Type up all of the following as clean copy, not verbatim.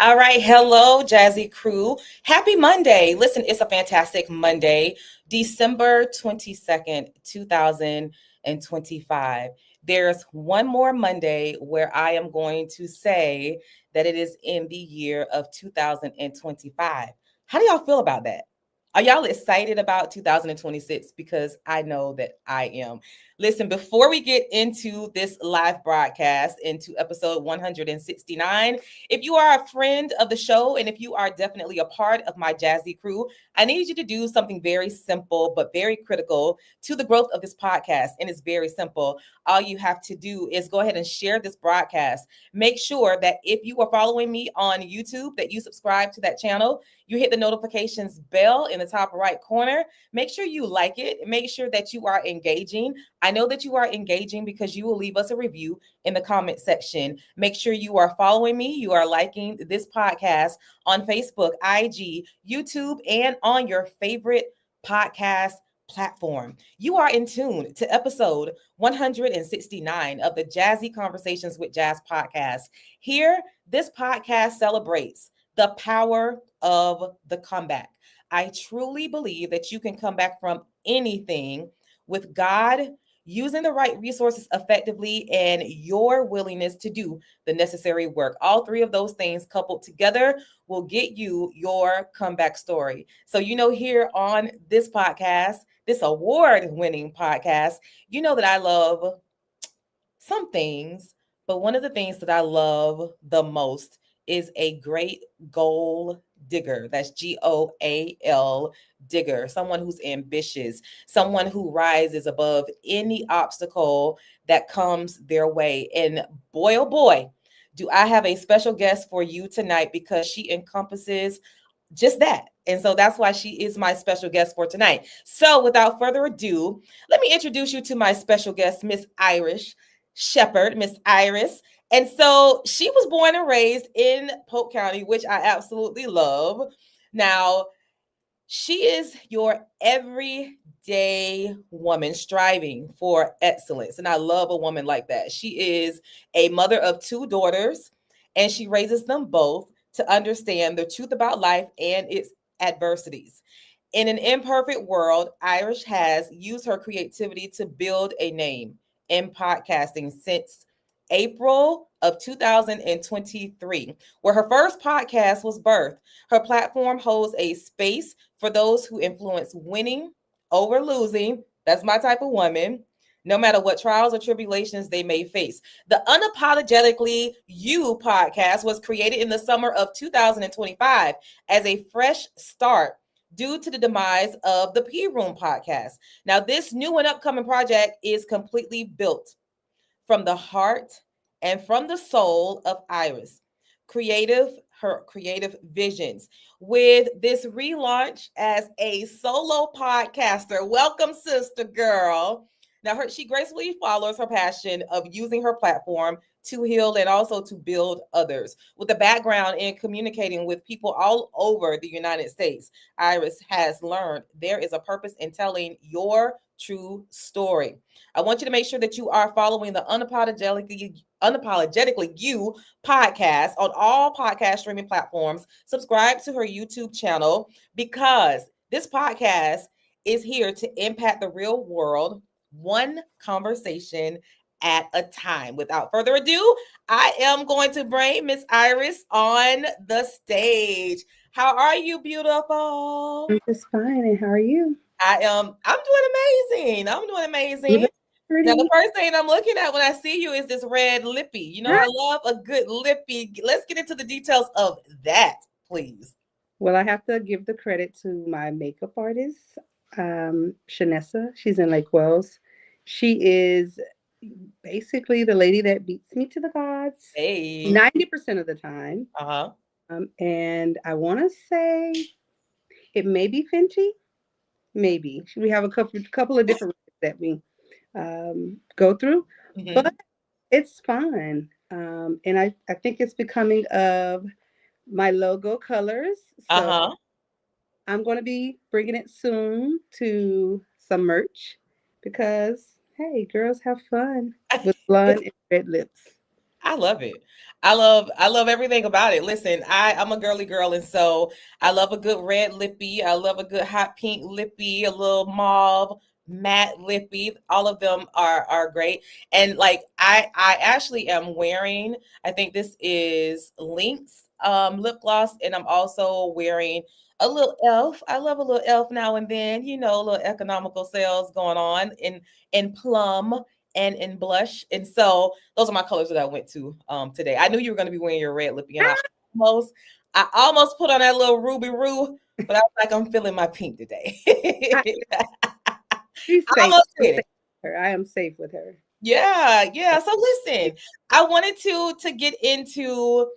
All right. Hello, Jazzie crew. Happy Monday. Listen, it's a fantastic Monday, December 22nd, 2025. There's one more Monday where I am going to say that it is in the year of 2025. How do y'all feel about that? Are y'all excited about 2026? Because I know that I am. Listen, before we get into this live broadcast, into episode 169, if you are a friend of the show and if you are definitely a part of my Jazzy crew, I need you to do something very simple but very critical to the growth of this podcast. And it's very simple. All you have to do is go ahead and share this broadcast. Make sure that if you are following me on YouTube, that you subscribe to that channel. You hit the notifications bell in the top right corner. Make sure you like it. Make sure that you are engaging. I know that you are engaging because you will leave us a review in the comment section. Make sure you are following me. You are liking this podcast on Facebook, IG, YouTube, and on your favorite podcast platform. You are in tune to episode 169 of the Jazzy Conversations with Jazz podcast. Here, this podcast celebrates the power of the comeback. I truly believe that you can come back from anything with God, using the right resources effectively, and your willingness to do the necessary work. All three of those things coupled together will get you your comeback story. So, here on this podcast, this award winning podcast, you know that I love some things, but one of the things that I love the most is a great goal digger. That's GOAL digger, someone who's ambitious, someone who rises above any obstacle that comes their way. And boy, oh boy, do I have a special guest for you tonight because she encompasses just that. And so that's why she is my special guest for tonight. So without further ado, let me introduce you to my special guest, Miss Iris Shepard, Miss Iris. And so she was born and raised in Polk County, which I absolutely love. Now, she is your everyday woman striving for excellence. And I love a woman like that. She is a mother of two daughters, and she raises them both to understand the truth about life and its adversities. In an imperfect world, Irish has used her creativity to build a name in podcasting since April of 2023, where her first podcast was birthed. Her platform holds a space for those who influence winning over losing. That's my type of woman. No matter what trials or tribulations they may face. The Unapologetically You podcast was created in the summer of 2025 as a fresh start due to the demise of the P Room podcast. Now, this new and upcoming project is completely built from the heart and from the soul of Iris. Her creative visions with this relaunch as a solo podcaster. Welcome, sister girl. Now, she gracefully follows her passion of using her platform to heal and also to build others. With a background in communicating with people all over the United States, Iris has learned there is a purpose in telling your true story. I want you to make sure that you are following the Unapologetically You podcast on all podcast streaming platforms. Subscribe to her YouTube channel because this podcast is here to impact the real world, one conversation at a time. Without further ado, I am going to bring Miss Iris on the stage. How are you, beautiful? I'm just fine. And how are you? I'm doing amazing. I'm doing You amazing. look Now, the pretty. first thing I'm looking at when I see you is this red lippy. Ah, I love a good lippy. Let's get into the details of that, please. well, I have to give the credit to my makeup artist, Shanessa. She's in Lake Wells. She is basically the lady that beats me to the gods Hey. 90% of the time. Uh-huh. And I want to say it may be Fenty. Maybe. We have a couple of different that we go through, but Hmm. it's fun. And I think it's becoming of my logo colors. So Uh-huh. I'm going to be bringing it soon to some merch because, hey, girls have fun with blonde and red lips. I love it. I love everything about it. Listen, I'm a girly girl, and so I love a good red lippy. I love a good hot pink lippy, a little mauve matte lippy. All of them are great. And like I actually am wearing, I think this is Lynx lip gloss, and I'm also wearing a little elf. I love a little elf now and then, you know, a little economical sales going on in plum and in blush. And so those are my colors that I went to today. I knew you were going to be wearing your red lippy, and almost I almost put on that little ruby roo, but I was like, I'm feeling my pink today. I, she's I safe. almost I'm did safe it. with her. I am safe with her. Yeah, yeah. So listen, I wanted to get into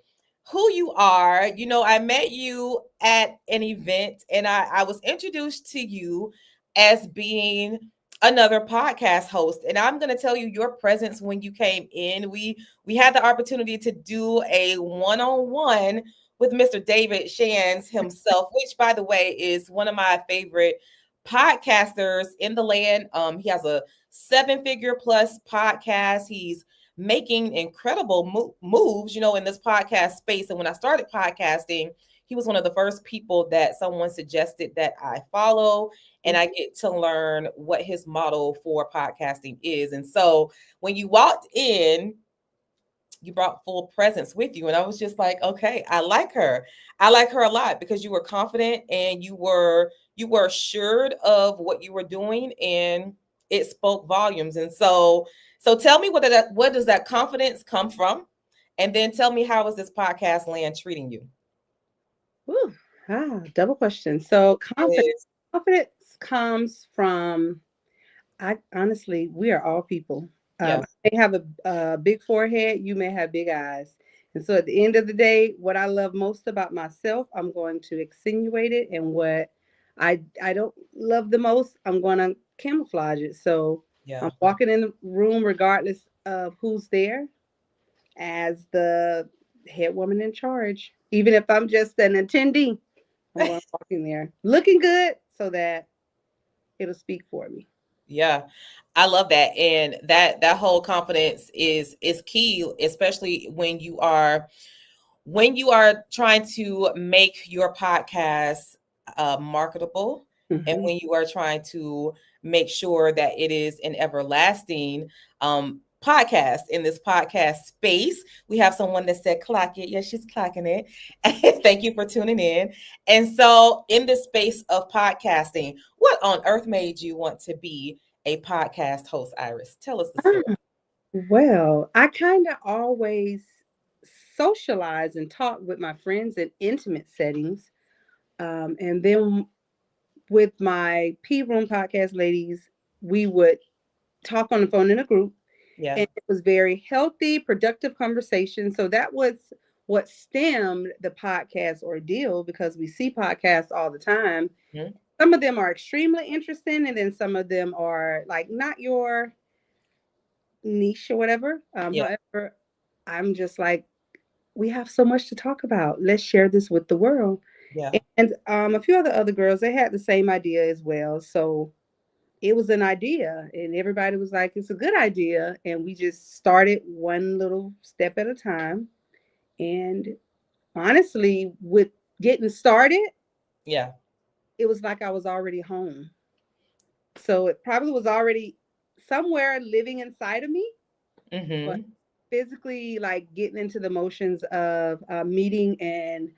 who you are. You know, I met you at an event, and I was introduced to you as being another podcast host. And I'm going to tell you your presence when you came in. We had the opportunity to do a one-on-one with Mr. David Shands himself, which by the way is one of my favorite podcasters in the land. He has a seven-figure plus podcast. He's making incredible moves, you know, in this podcast space. And when I started podcasting, he was one of the first people that someone suggested that I follow, and I get to learn what his model for podcasting is. And so when you walked in, you brought full presence with you, and I was just like, okay, I like her. I like her a lot because you were confident, and you were assured of what you were doing, and it spoke volumes. And so tell me, what does that confidence come from, and then tell me, how is this podcast land treating you? Whew. Double question. So Yes. confidence comes from, I honestly, we are all people. Yeah. I may have a big forehead, you may have big eyes. And so at the end of the day, what I love most about myself, I'm going to accentuate it. And what I don't love the most, I'm going to camouflage it. So Yeah. I'm walking in the room regardless of who's there as the head woman in charge. Even if I'm just an attendee, I'm going to walk in there looking good so that it'll speak for me. Yeah, I love that, and that whole confidence is key, especially when you are trying to make your podcast marketable, and Hmm. when you are trying to make sure that it is an everlasting podcast in this podcast space. We have someone that said clock it. Yes, she's clocking it. Thank you for tuning in. And so in the space of podcasting, what on earth made you want to be a podcast host, Iris? Tell us the story. Well, I kind of always socialize and talk with my friends in intimate settings. And then with my P Room podcast ladies, we would talk on the phone in a group, Yeah. and it was very healthy, productive conversation. So that was what stemmed the podcast ordeal, because we see podcasts all the time. Mhm. Some of them are extremely interesting, and then some of them are like not your niche or whatever. Yeah. However, I'm just like, we have so much to talk about. Let's share this with the world. Yeah. And a few other girls, they had the same idea as well. So it was an idea, and everybody was like, it's a good idea. And we just started one little step at a time. And honestly, with getting started, Yeah. it was like I was already home. So it probably was already somewhere living inside of me, but Mm-hmm. physically, like getting into the motions of meeting and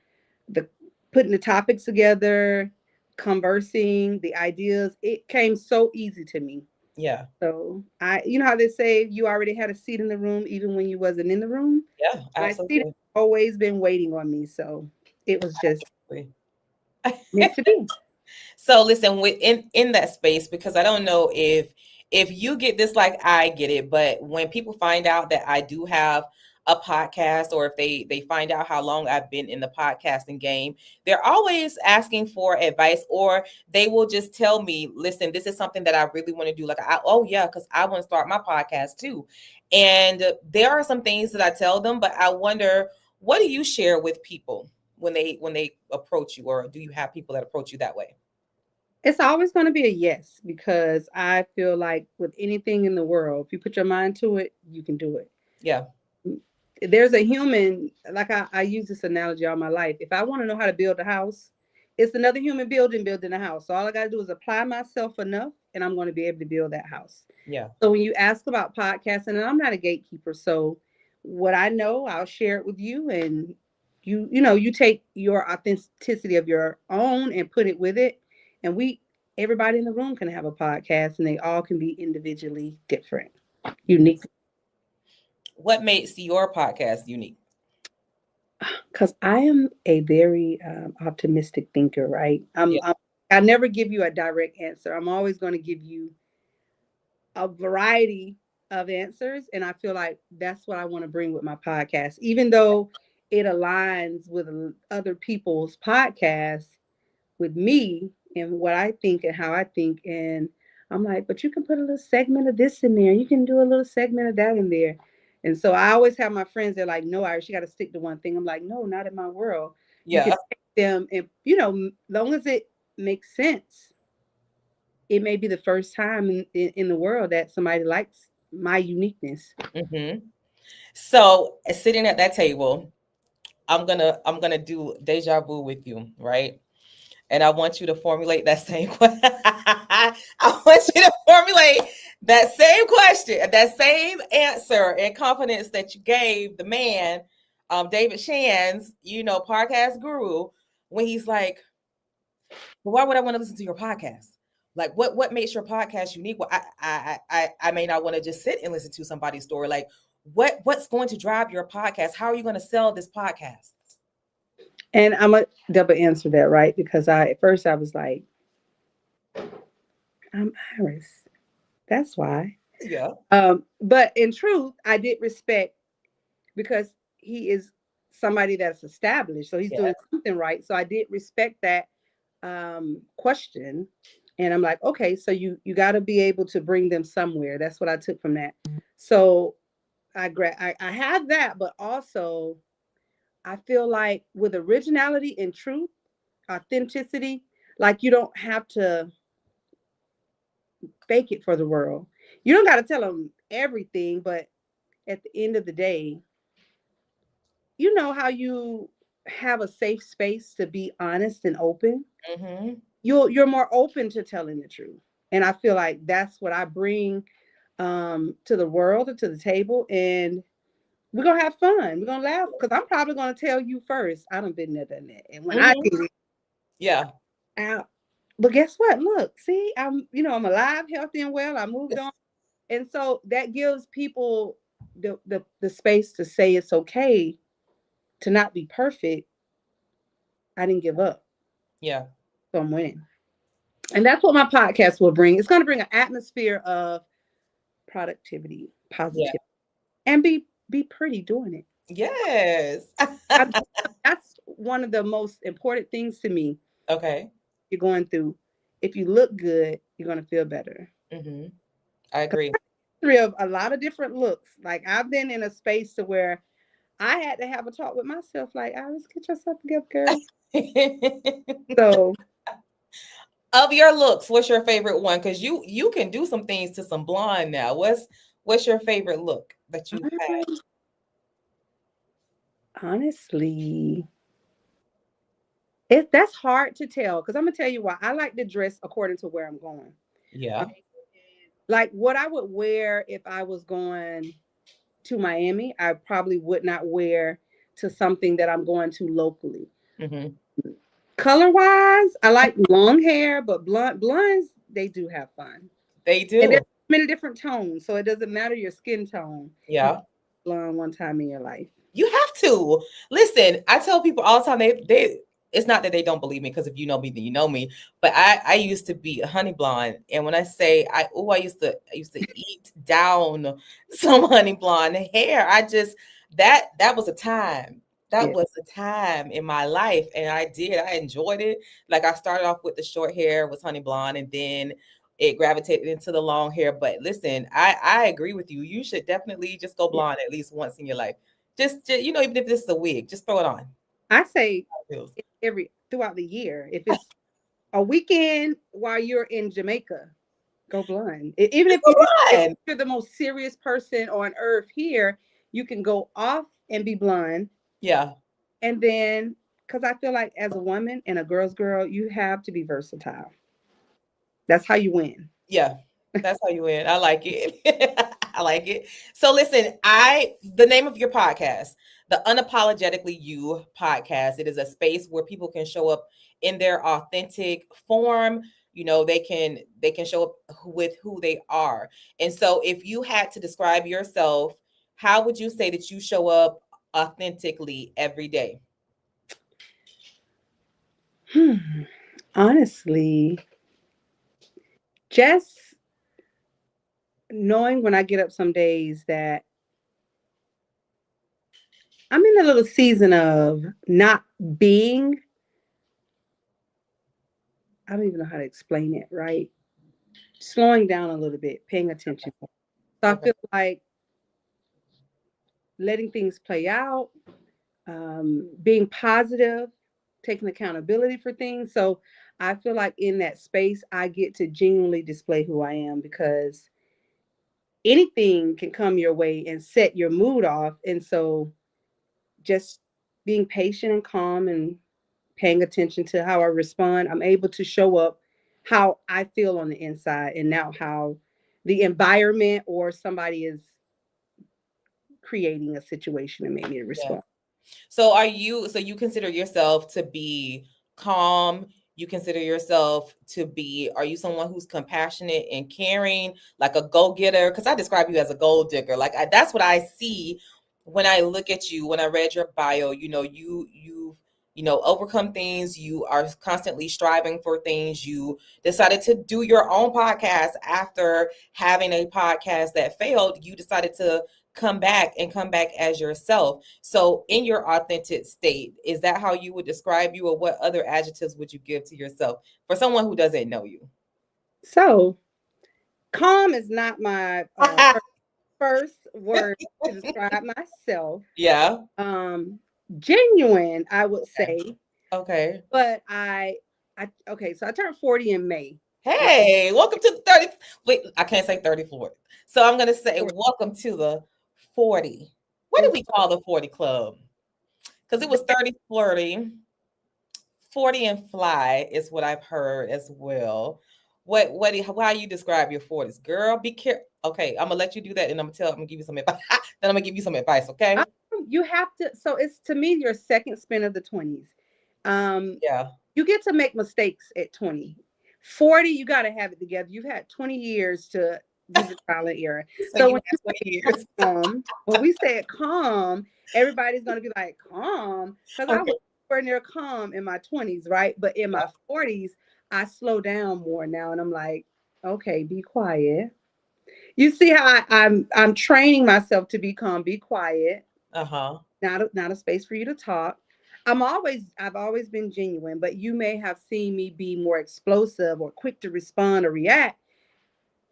the putting the topics together, conversing, the ideas, it came so easy to me. Yeah. So you know how they say you already had a seat in the room even when you wasn't in the room. Yeah. My seat has Absolutely. always been waiting on me. So it was just meant to be. So listen, in that space, because I don't know if you get this like I get it, but when people find out that I do have a podcast, or if they find out how long I've been in the podcasting game, they're always asking for advice, or they will just tell me, listen, this is something that I really want to do. Like, oh yeah, because I want to start my podcast too. And there are some things that I tell them, but I wonder, what do you share with people when they approach you, or do you have people that approach you that way? It's always going to be a yes, because I feel like with anything in the world, if you put your mind to it, you can do it. Yeah. there's a human, like I use this analogy all my life. If I want to know how to build a house, it's another human building a house. So all I got to do is apply myself enough, and I'm going to be able to build that house. Yeah. So when you ask about podcasting, and I'm not a gatekeeper, so what I know, I'll share it with you, and you take your authenticity of your own and put it with it, and everybody in the room can have a podcast, and they all can be individually different, unique. What makes your podcast unique? Because I am a very optimistic thinker, right? Yeah. I never give you a direct answer. I'm always going to give you a variety of answers, and I feel like that's what I want to bring with my podcast, even though it aligns with other people's podcasts with me and what I think and how I think. And I'm like, but you can put a little segment of this in there. You can do a little segment of that in there. And so I always have my friends, they're like, no, Iris, you got to stick to one thing. I'm like, no, not in my world. You can Yeah. take them, and, long as it makes sense, it may be the first time in the world that somebody likes my uniqueness. Mm-hmm. So sitting at that table, I'm gonna do deja vu with you, right? And I want you to formulate that same question. I want you to formulate that same question, that same answer and confidence that you gave the man, David Shands, podcast guru, when he's like, well, why would I want to listen to your podcast? Like, what makes your podcast unique? Well, I may not want to just sit and listen to somebody's story. Like, what's going to drive your podcast? How are you going to sell this podcast? And I'm a double answer that, right? Because at first I was like, I'm Iris. That's why. Yeah, But in truth, I did respect, because he is somebody that's established, so he's yeah, doing something right. So I did respect that question, and I'm like, okay, so you got to be able to bring them somewhere. That's what I took from that. So I have that, but also I feel like with originality and truth, authenticity, like you don't have to fake it for the world. You don't got to tell them everything, but at the end of the day, you know how you have a safe space to be honest and open. mm-hmm, You're more open to telling the truth, and I feel like that's what I bring to the world or to the table. And we're gonna have fun. We're gonna laugh, because I'm probably gonna tell you first. I done been there, done that, and when I mm-hmm. did it Yeah, out. But guess what? Look, see, I'm alive, healthy, and well. I moved on, and so that gives people the space to say it's okay to not be perfect. I didn't give up, yeah, so I'm winning. And that's what my podcast will bring. It's going to bring an atmosphere of productivity, yeah. positivity, and be pretty doing it. Yes. I, that's one of the most important things to me. Okay. You're going through. If you look good, you're going to feel better. Mm-hmm. I agree. Three of a lot of different looks. Like I've been in a space to where I had to have a talk with myself. Like, Iris, get yourself together, girl. So Of your looks, what's your favorite one? Because you can do some things to some blonde now. What's your favorite look that you've had? honestly, that's hard to tell, because I'm gonna tell you why. I like to dress according to where I'm going. Um, Yeah. like what I would wear if I was going to Miami, I probably would not wear to something that I'm going to locally. Mm-hmm. Color wise, I like long hair, but blondes, they do have fun. They And there's do. many different tones, so it doesn't matter your skin tone. You can Yeah. be blonde one time in your life. You have to listen. I tell people all the time. They. It's not that they don't believe me, because if you know me, then you know me. But I used to be a honey blonde, and when I say I used to eat down some honey blonde hair. I just that was a time. That Yeah. was a time in my life, and I did. I enjoyed it. Like I started off with the short hair, was honey blonde, and then it gravitated into the long hair. But listen, I agree with you. You should definitely just go Yeah. blonde at least once in your life. Just even if this is a wig, just throw it on. I say Feels. every throughout the year. If it's a weekend while you're in Jamaica, go blind. Even Just if go if blonde. you're the most serious person on earth here, you can go off and be blunt. Yeah. And then, because I feel like as a woman and a girl's girl, you have to be versatile. That's how you win. Yeah. That's how you win. I like it. I like it. So listen, the name of your podcast, the Unapologetically You podcast, it is a space where people can show up in their authentic form. They can show up with who they are. And so if you had to describe yourself, how would you say that you show up authentically every day? Honestly, just knowing when I get up some days that I'm in a little season of not being, I don't even know how to explain it, right? Slowing down a little bit, paying attention. So I Okay. feel like letting things play out, being positive, taking accountability for things. So I feel like in that space, I get to genuinely display who I am because anything can come your way and set your mood off. And so just being patient and calm and paying attention to how I respond, I'm able to show up how I feel on the inside and not how the environment or somebody is creating a situation and made me to Yeah. respond. So you consider yourself to be calm, you consider yourself to be, are you someone who's compassionate and caring, like a go-getter? Because I describe you as a gold digger. That's what I see when I look at you, when I read your bio. You've overcome things. You are constantly striving for things. You decided to do your own podcast after having a podcast that failed. You decided to come back as yourself. So in your authentic state, is that how you would describe you, or what other adjectives would you give to yourself for someone who doesn't know you? So calm is not my first word to describe myself. Yeah. Um, Genuine, I would Okay. say, Okay. but I okay. So I turned 40 in May. Right? Hey, welcome to the 30. Wait, I can't say 34. So I'm gonna say welcome to the 40. What did It's we call the 40 club? Because it was 30, 40 and fly is what I've heard as well. How you describe your 40s? Girl, be careful. Okay, I'm gonna let you do that, and I'm gonna give you some advice. Then I'm gonna give you some advice, I, okay? you have to. So it's to me your second spin of the 20s. Um, Yeah. you get to make mistakes at 20. 40, you got to have it together. You've had 20 years to do the trial and error. So So you when had you 20 say years. calm, when we say it calm, everybody's going to be like, calm. Because I Okay. was nowhere near calm in my 20s, right? But in my 40s, I slow down more now. And I'm like, okay, be quiet. You see how I'm training myself to be calm, be quiet, Uh-huh. not a space for you to talk. I've always been genuine, but you may have seen me be more explosive or quick to respond or react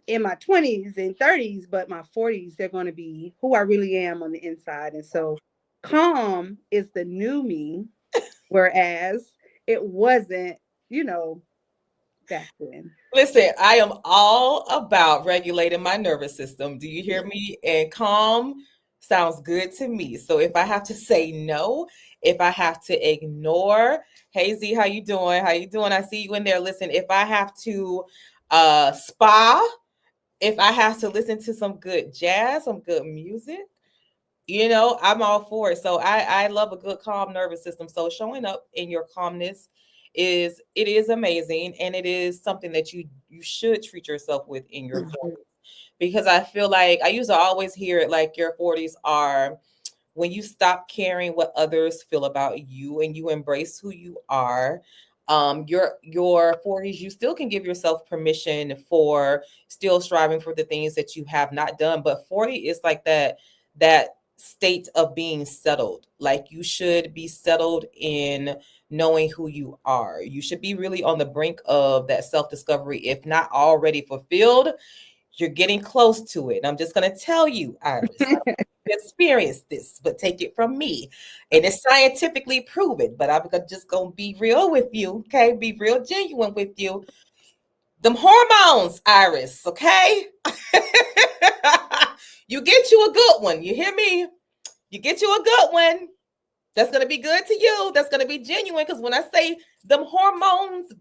in my 20s and 30s, but my 40s they're going to be who I really am on the inside. And so calm is the new me, whereas it wasn't, you know, back then. Listen, I am all about regulating my nervous system. Do you hear me? And calm sounds good to me. So if I have to say no, if I have to ignore, hey Z, how you doing? How you doing? I see you in there. Listen, if I have to spa, if I have to listen to some good jazz, some good music, I'm all for it. So I love a good calm nervous system. So showing up in your calmness is amazing, and it is something that you should treat yourself with in your Mhm. 40s, because I feel like I used to always hear it like your 40s are when you stop caring what others feel about you and you embrace who you are. Your 40s, you still can give yourself permission for still striving for the things that you have not done, but 40 is like that state of being settled. Like you should be settled in knowing who you are. You should be really on the brink of that self-discovery, if not already fulfilled. You're getting close to it. And I'm just going to tell you, Iris, experience this, but take it from me. And it's scientifically proven, but I'm just going to be real with you, okay? Be real genuine with you. Them hormones, Iris, okay? You get you a good one. You hear me? You get you a good one. That's gonna be good to you. That's gonna be genuine. Because when I say them hormones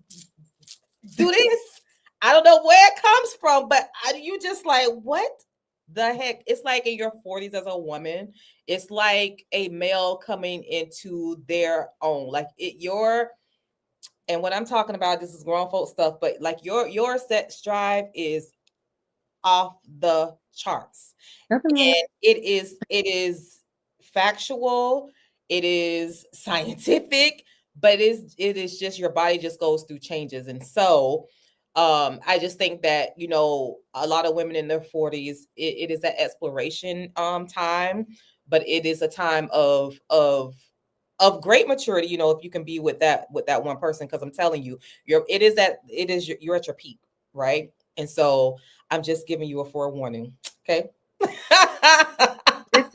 do this, I don't know where it comes from, but you just like, what the heck? It's like in your 40s as a woman, it's like a male coming into their own. Like your and what I'm talking about, this is grown folk stuff, but like your sex drive is off the charts. Nothing wrong with And it is factual, it is scientific, but it is just your body just goes through changes. And so I just think that, a lot of women in their 40s, it is that exploration time, but it is a time of great maturity, if you can be with that one person. Because I'm telling you, you're at your peak, right? And so I'm just giving you a forewarning. Okay. it.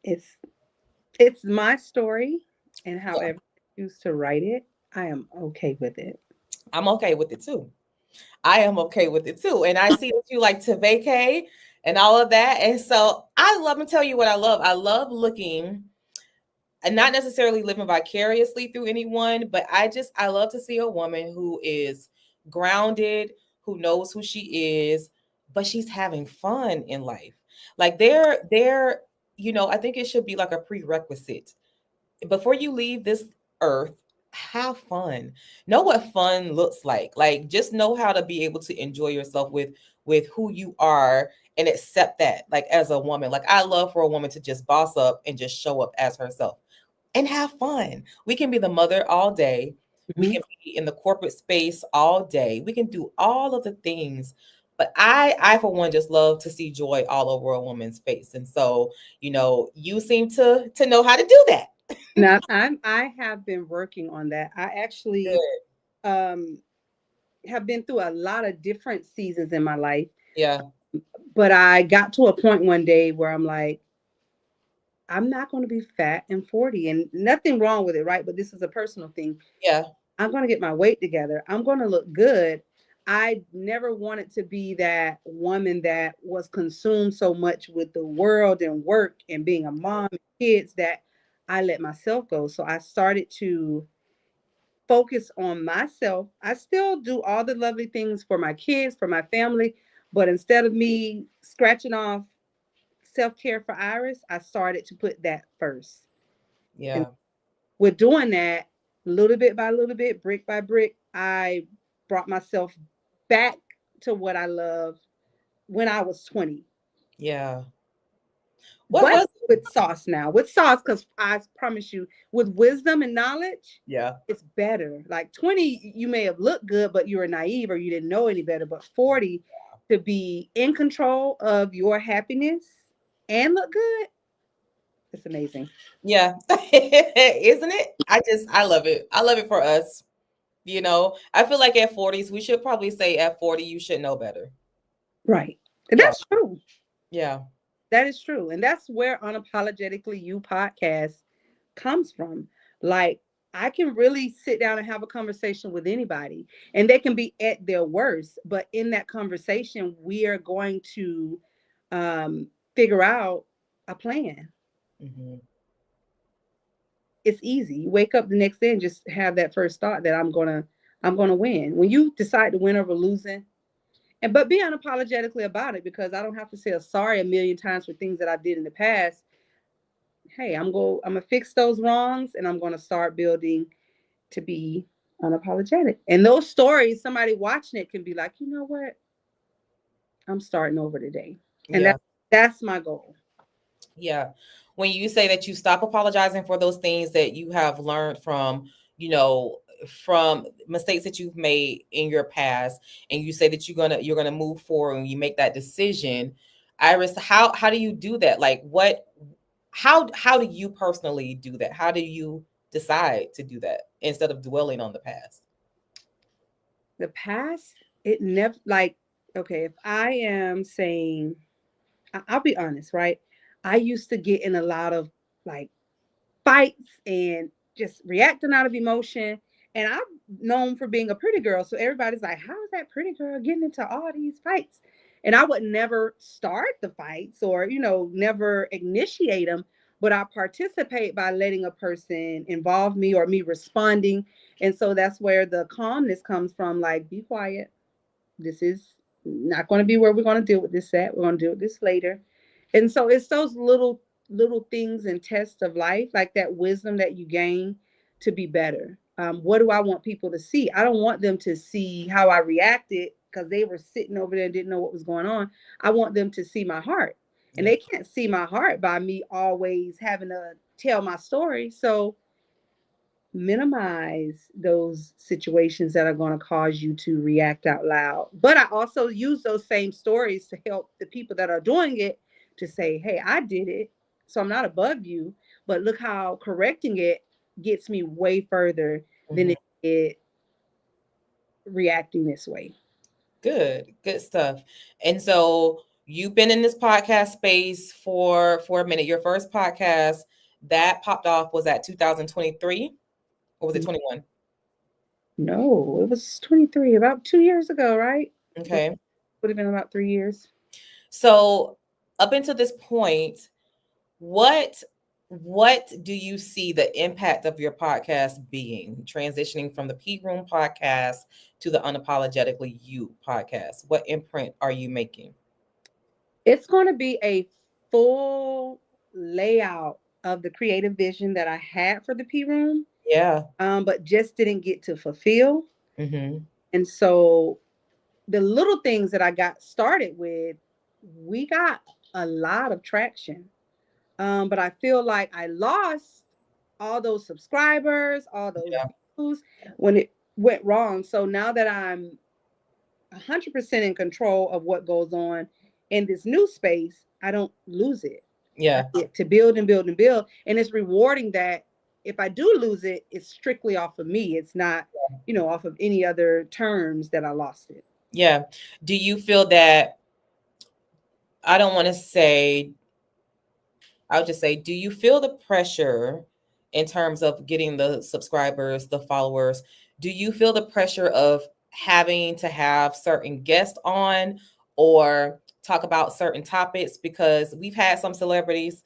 It's it's my story, and Yeah, however I choose to write it, I am okay with it. I'm okay with it too. I am okay with it too. And I see that you like to vacay and all of that. And so I love and tell you what I love. I love looking and not necessarily living vicariously through anyone, but I love to see a woman who is grounded, who knows who she is, but she's having fun in life. Like I think it should be like a prerequisite before you leave this earth. Have fun. Know what fun looks like just know how to be able to enjoy yourself with who you are, and accept that, like, as a woman. Like, I love for a woman to just boss up and just show up as herself and have fun. We can be the mother all day. We Mhm. can be in the corporate space all day. We can do all of the things. But I for one just love to see joy all over a woman's face. And so, you seem to know how to do that. Now I have been working on that. I actually Good. um have been through a lot of different seasons in my life, Yeah. but I got to a point one day where I'm like, I'm not going to be fat and 40, and nothing wrong with it, right? But this is a personal thing. Yeah. I'm going to get my weight together. I'm going to look good. I never wanted to be that woman that was consumed so much with the world and work and being a mom and kids that I let myself go. So I started to focus on myself. I still do all the lovely things for my kids, for my family, but instead of me scratching off self care for Iris, I started to put that first. And Yeah. with doing that, little bit by little bit, brick by brick, I brought myself back to what I loved when I was 20. Yeah. What But was it? with sauce now, with sauce, because I promise you, with wisdom and knowledge, Yeah. it's better. Like 20, you may have looked good, but you were naive or you didn't know any better. But 40, to be in control of your happiness and look good, it's amazing. Yeah. Isn't it? I love it. I love it for us. I feel like at 40s, we should probably say at 40, you should know better. Right. And Yeah. that's true. Yeah. That is true. And that's where Unapologetically You podcast comes from. Like, I can really sit down and have a conversation with anybody, and they can be at their worst. But in that conversation, we are going to figure out a plan. Hmm. It's easy. You wake up the next day and just have that first thought that I'm gonna win. When you decide to win over losing, and but be unapologetically about it, because I don't have to say a sorry a million times for things that I did in the past. Hey, I'm gonna fix those wrongs, and I'm gonna start building to be unapologetic. And those stories, somebody watching it can be like, you know what? I'm starting over today. And Yeah. that's my goal. Yeah. When you say that you stop apologizing for those things that you have learned you know, from mistakes that you've made in your past, and you say that you're gonna move forward and you make that decision, Iris, how do you do that? Like, how do you personally do that? How do you decide to do that instead of dwelling on the past? The past, it never like, okay, if I am saying, I'll be honest, right? I used to get in a lot of like fights and just reacting out of emotion. And I'm known for being a pretty girl. So everybody's like, how is that pretty girl getting into all these fights? And I would never start the fights or, never initiate them, but I participate by letting a person involve me or me responding. And so that's where the calmness comes from. Like, be quiet. This is not going to be where we're going to deal with this at. We're going to deal with this later. And so it's those little things and tests of life, like that wisdom that you gain to be better. What do I want people to see? I don't want them to see how I reacted because they were sitting over there and didn't know what was going on. I want them to see my heart. And Yeah. they can't see my heart by me always having to tell my story. So minimize those situations that are going to cause you to react out loud. But I also use those same stories to help the people that are doing it to say, hey, I did it. So I'm not above you. But look how correcting it gets me way further than Mhm. it reacting this way. Good stuff. And so you've been in this podcast space for a minute. Your first podcast that popped off was at 2023, or was it 21? No, it was 23, about 2 years ago, right? So Okay. would have been about 3 years. So up until this point, what what do you see the impact of your podcast being, transitioning from the P Room podcast to the Unapologetically You podcast? What imprint are you making? It's going to be a full layout of the creative vision that I had for the P Room, Yeah. but just didn't get to fulfill. Mm-hmm. And so the little things that I got started with, we got a lot of traction. But I feel like I lost all those subscribers, all those Yeah. views when it went wrong. So now that I'm 100% in control of what goes on in this new space, I don't lose it. I Yeah. get to build and build and build. And it's rewarding that if I do lose it, it's strictly off of me. It's not, off of any other terms that I lost it. Yeah. Do you feel that, I don't want to say, I'll just say, do you feel the pressure in terms of getting the subscribers, the followers? Do you feel the pressure of having to have certain guests on or talk about certain topics? Because we've had some celebrities,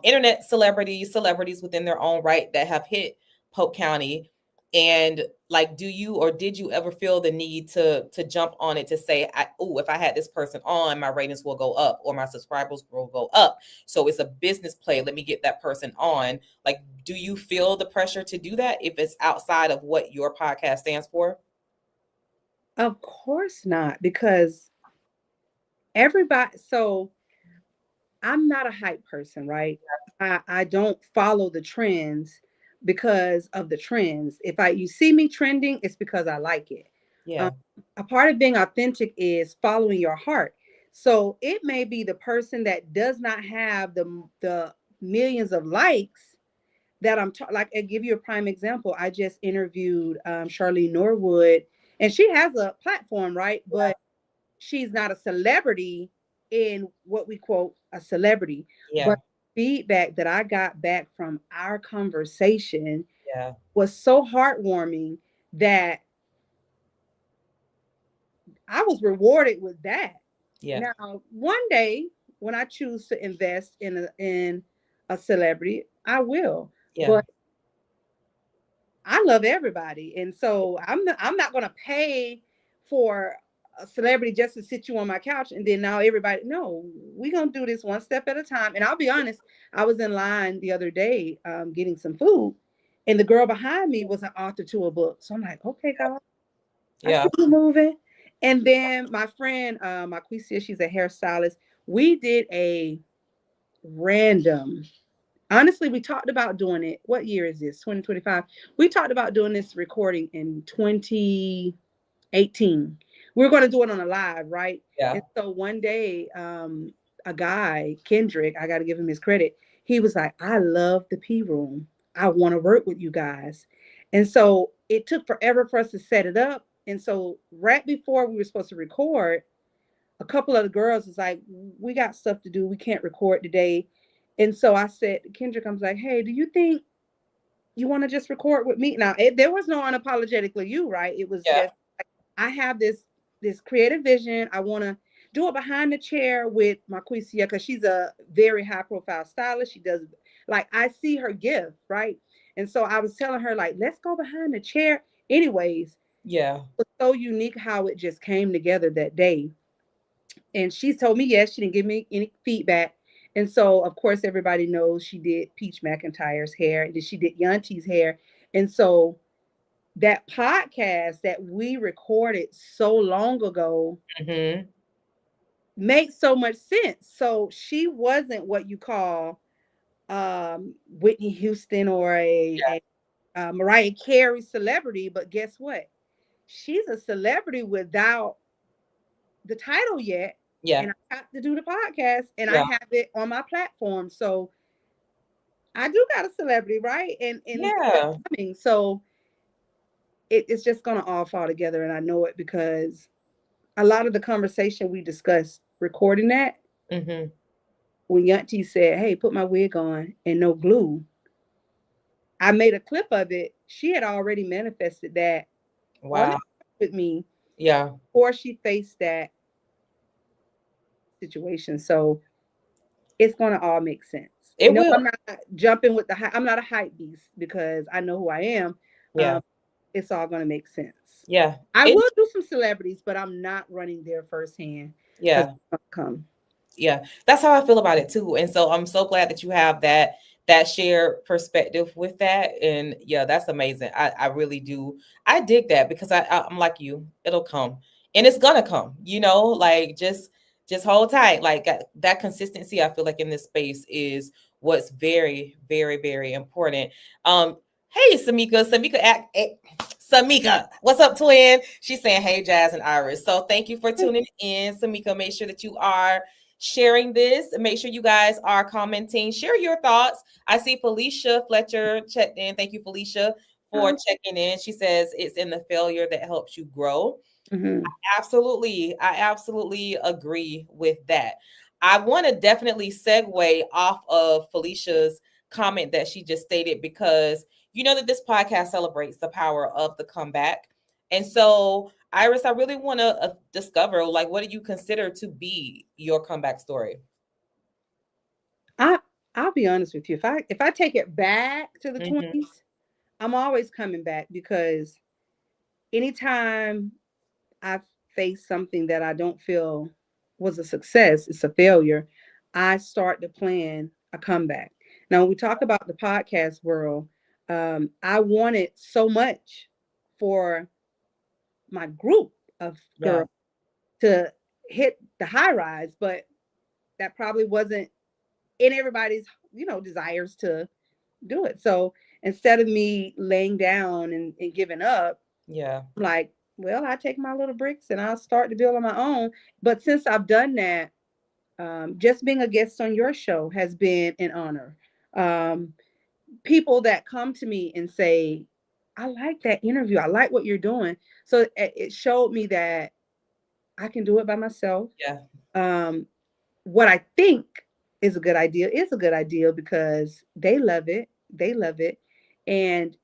internet celebrities, celebrities within their own right that have hit Polk County. And like, do you or did you ever feel the need to jump on it to say, oh, if I had this person on, my ratings will go up or my subscribers will go up? So it's a business play. Let me get that person on. Like, do you feel the pressure to do that if it's outside of what your podcast stands for? Of course not, because everybody, so I'm not a hype person, right? I don't follow the trends because of the trends. If you see me trending, it's because I like it. Um, Yeah. a part of being authentic is following your heart. So it may be the person that does not have the millions of likes that like. I'll give you a prime example. I just interviewed Charlene Norwood, and she has a platform, right? But she's not a celebrity in what we quote a celebrity. Yeah. But feedback that I got back from our conversation Yeah. was so heartwarming that I was rewarded with that. Yeah. Now, one day when I choose to invest in a celebrity, I will. Yeah. But I love everybody, and so I'm not going to pay for a celebrity just to sit you on my couch and then now everybody. No, we're gonna do this one step at a time. And I'll be honest, I was in line the other day getting some food, and the girl behind me was an author to a book. So I'm like, okay, God, I Yeah. see you moving. And then my friend, Marquisia, she's a hairstylist. We did a random. Honestly, we talked about doing it. What year is this? 2025. We talked about doing this recording in 2018. We are going to do it on a live, right? Yeah. And so one day, a guy, Kendrick, I got to give him his credit. He was like, I love the P Room. I want to work with you guys. And so it took forever for us to set it up. And so right before we were supposed to record, a couple of the girls was like, we got stuff to do. We can't record today. And so I said, Kendrick, I was like, hey, do you think you want to just record with me? Now, there was no unapologetically you, right? It was Yeah. just, I have this creative vision. I want to do it behind the chair with Marquisia because she's a very high profile stylist. She does like I see her gift, right? And so I was telling her like, let's go behind the chair. Anyways, Yeah. it was so unique how it just came together that day. And she told me yes, she didn't give me any feedback. And so of course everybody knows she did Peach McIntyre's hair, and then she did Yanti's hair. And so that podcast that we recorded so long ago Mm-hmm. makes so much sense. So she wasn't what you call Whitney Houston or a Mariah Carey celebrity, but guess what? She's a celebrity without the title yet. Yeah. And I got to do the podcast and I Yeah. have it on my platform. So I do got a celebrity, right? And it's Yeah. coming. So it's just gonna all fall together. And I know it because a lot of the conversation we discussed recording that, Mm-hmm. when Yanti said, hey, put my wig on and no glue, I made a clip of it. She had already manifested that on Wow. with me Yeah. before she faced that situation. So it's going to all make sense. It No, will. I'm not jumping with I'm not a hype beast because I know who I am. Yeah. Um, it's all going to make sense. Yeah. I It. will do some celebrities, but I'm not running there firsthand because Yeah. it's going to come. Yeah, that's how I feel about it too. And so I'm so glad that you have that shared perspective with that. And yeah, that's amazing. I really do. I dig that because I'm like you. It'll come, and it's gonna come. Like just hold tight. Like that consistency. I feel like in this space is what's very very very important. Hey, Samika, what's up, twin? She's saying, hey, Jazz and Iris. So thank you for tuning in, Samika. Make sure that you are sharing this. Make sure you guys are commenting. Share your thoughts. I see Felicia Fletcher checked in. Thank you, Felicia, for checking in. She says it's in the failure that helps you grow. Mm-hmm. Absolutely. I absolutely agree with that. I want to definitely segue off of Felicia's comment that she just stated because you know that this podcast celebrates the power of the comeback. And so, Iris, I really want to discover like what do you consider to be your comeback story? I I'll be honest with you. If I take it back to the Hmm. 20s, I'm always coming back because anytime I face something that I don't feel was a success, it's a failure, I start to plan a comeback. Now, when we talk about the podcast world, I wanted so much for my group of Yeah. girls to hit the high rise, but that probably wasn't in everybody's, desires to do it. So instead of me laying down and giving up, Yeah. I'm like, well, I take my little bricks and I'll start to build on my own. But since I've done that, just being a guest on your show has been an honor. Um, People that come to me and say, I like that interview. I like what you're doing. So it showed me that I can do it by myself. Yeah. Um, what I think is a good idea because they love it. They love it. And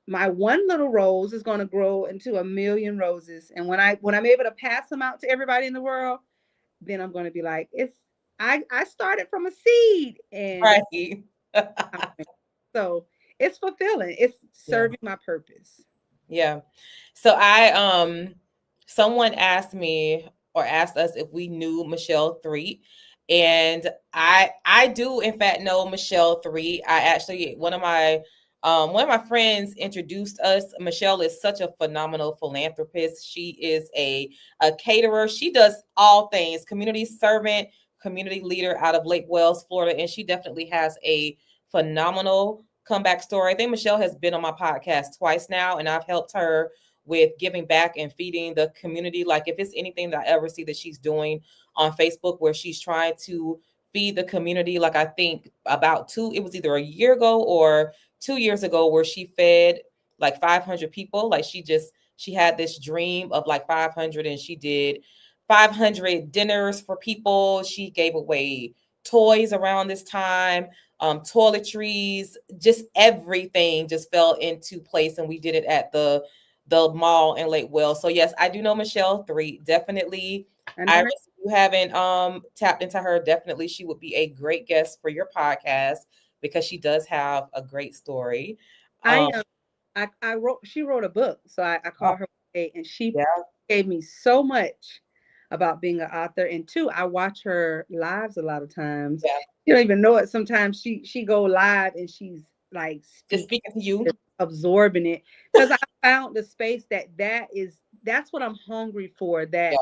my one little rose is going to grow into a million roses. And when I'm able to pass them out to everybody in the world, then I'm going to be like, I started from a seed, and Right. so it's fulfilling. It's Yeah. serving my purpose. Yeah. So someone asked me or asked us if we knew Michelle Threet. And I do in fact know Michelle Threet. I actually one of my friends introduced us. Michelle is such a phenomenal philanthropist. She is a caterer. She does all things, community servant, community leader out of Lake Wells, Florida, and she definitely has a phenomenal comeback story. I think Michelle has been on my podcast twice now, and I've helped her with giving back and feeding the community. Like if it's anything that I ever see that she's doing on Facebook where she's trying to feed the community, like I think it was either a year ago or 2 years ago where she fed like 500 people. Like she had this dream of like 500 and she did 500 dinners for people. She gave away toys around this time, toiletries, just everything just fell into place. And we did it at the mall in Lake Wells. So yes, I do know Michelle Threet. Definitely. I know her. Iris, you haven't tapped into her, definitely she would be a great guest for your podcast because she does have a great story. I Um, I wrote she wrote a book, so I oh, called her one day, and she yeah, gave me so much about being an author. And two, I watch her lives a lot of times. yeah. You don't even know it. Sometimes she go live and she's like Just speaking, speaking to you. just absorbing it. Because I found the space that's what I'm hungry for. Yeah,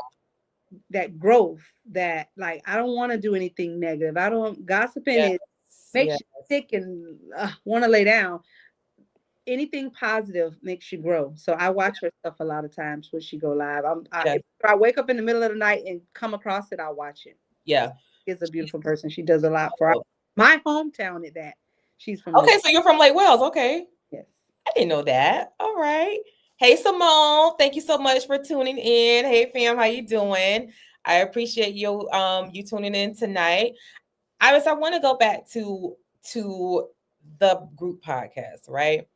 That growth. That like I don't want to do anything negative. I don't gossiping yes, it makes yes, you sick and want to lay down. Anything positive makes you grow. So I watch her stuff a lot of times when she go live. yeah, If I wake up in the middle of the night and come across it, I'll watch it. yeah. She's a beautiful person. She does a lot for Oh, my hometown at that. She's from Lake. okay, so you're from Lake Wells. Okay. Yes. I didn't know that. All right. Hey Simone, thank you so much for tuning in. Hey fam, how you doing? I appreciate you tuning in tonight. I want to go back to the group podcast, right?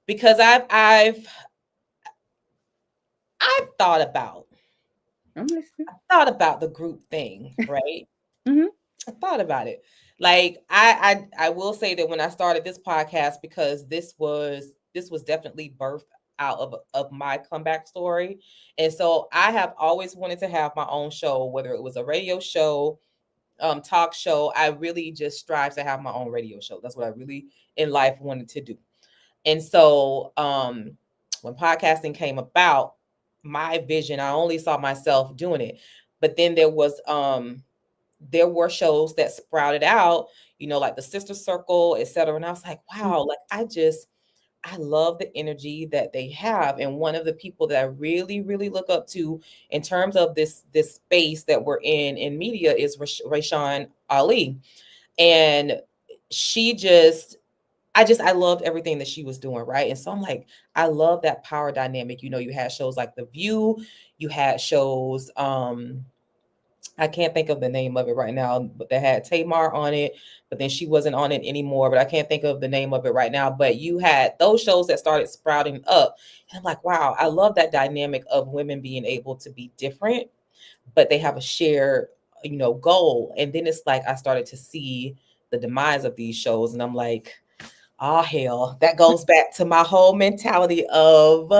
Because I've I'm listening. thought about the group thing, right? Hmm. I thought about it. Like I will say that when I started this podcast, because this was definitely birthed out of my comeback story. And so I have always wanted to have my own show, whether it was a radio show, talk show. I really just strive to have my own radio show. That's what I really in life wanted to do. And so when podcasting came about, my vision, I only saw myself doing it. But then there were shows that sprouted out, like the Sister Circle, etc. And I was like, wow, like I love the energy that they have. And one of the people that I really, really look up to in terms of this space that we're in media is Rayshawn Ali. And she just I loved everything that she was doing, right? And so I'm like, I love that power dynamic. You had shows like The View, you had shows, I can't think of the name of it right now, but they had Tamar on it, but then she wasn't on it anymore. But I can't think of the name of it right now. But you had those shows that started sprouting up. And I'm like, wow, I love that dynamic of women being able to be different, but they have a shared, goal. And then it's like I started to see the demise of these shows. And I'm like, oh hell, that goes back to my whole mentality of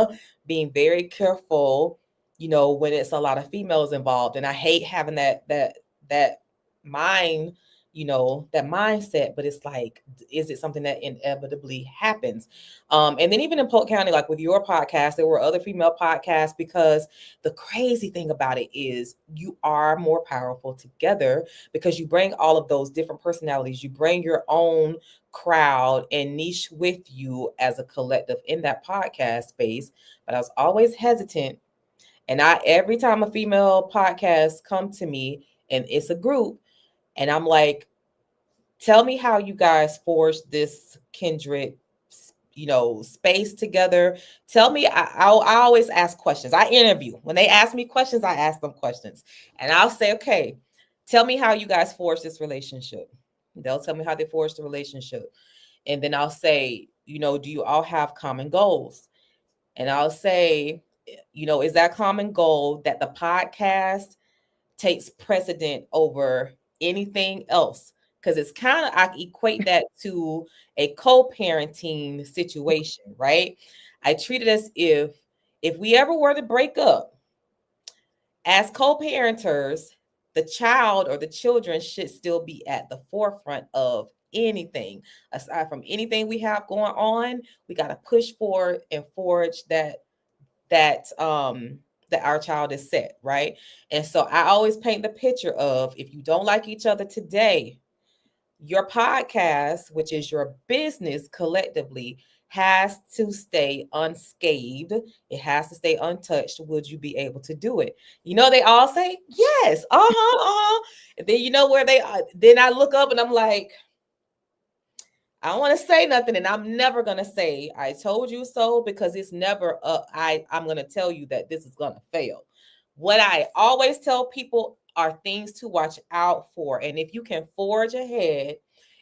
being very careful, when it's a lot of females involved. And I hate having that mind, that mindset, but it's like, is it something that inevitably happens? And then even in Polk County, like with your podcast, there were other female podcasts, because the crazy thing about it is you are more powerful together because you bring all of those different personalities, you bring your own crowd and niche with you as a collective in that podcast space. But I was always hesitant. And every time a female podcast come to me and it's a group, and I'm like, tell me how you guys forged this kindred, space together. Tell me. I always ask questions. I interview. When they ask me questions, I ask them questions. And I'll say, okay, tell me how you guys forged this relationship. They'll tell me how they forged the relationship. And then I'll say, do you all have common goals? And I'll say, is that common goal that the podcast takes precedent over anything else? Because it's kind of, I equate that to a co-parenting situation, right? I treat it as if we ever were to break up as co-parenters, the child or the children should still be at the forefront of anything. Aside from anything we have going on, we got to push forward and forge that our child is set, right? And so I always paint the picture of, if you don't like each other today, your podcast, which is your business collectively, has to stay unscathed. It has to stay untouched. Would you be able to do it? They all say yes. And then where they are. Then I look up and I'm like, I don't want to say nothing, and I'm never gonna say I told you so, because it's never I'm gonna tell you that this is gonna fail. What I always tell people are things to watch out for. And if you can forge ahead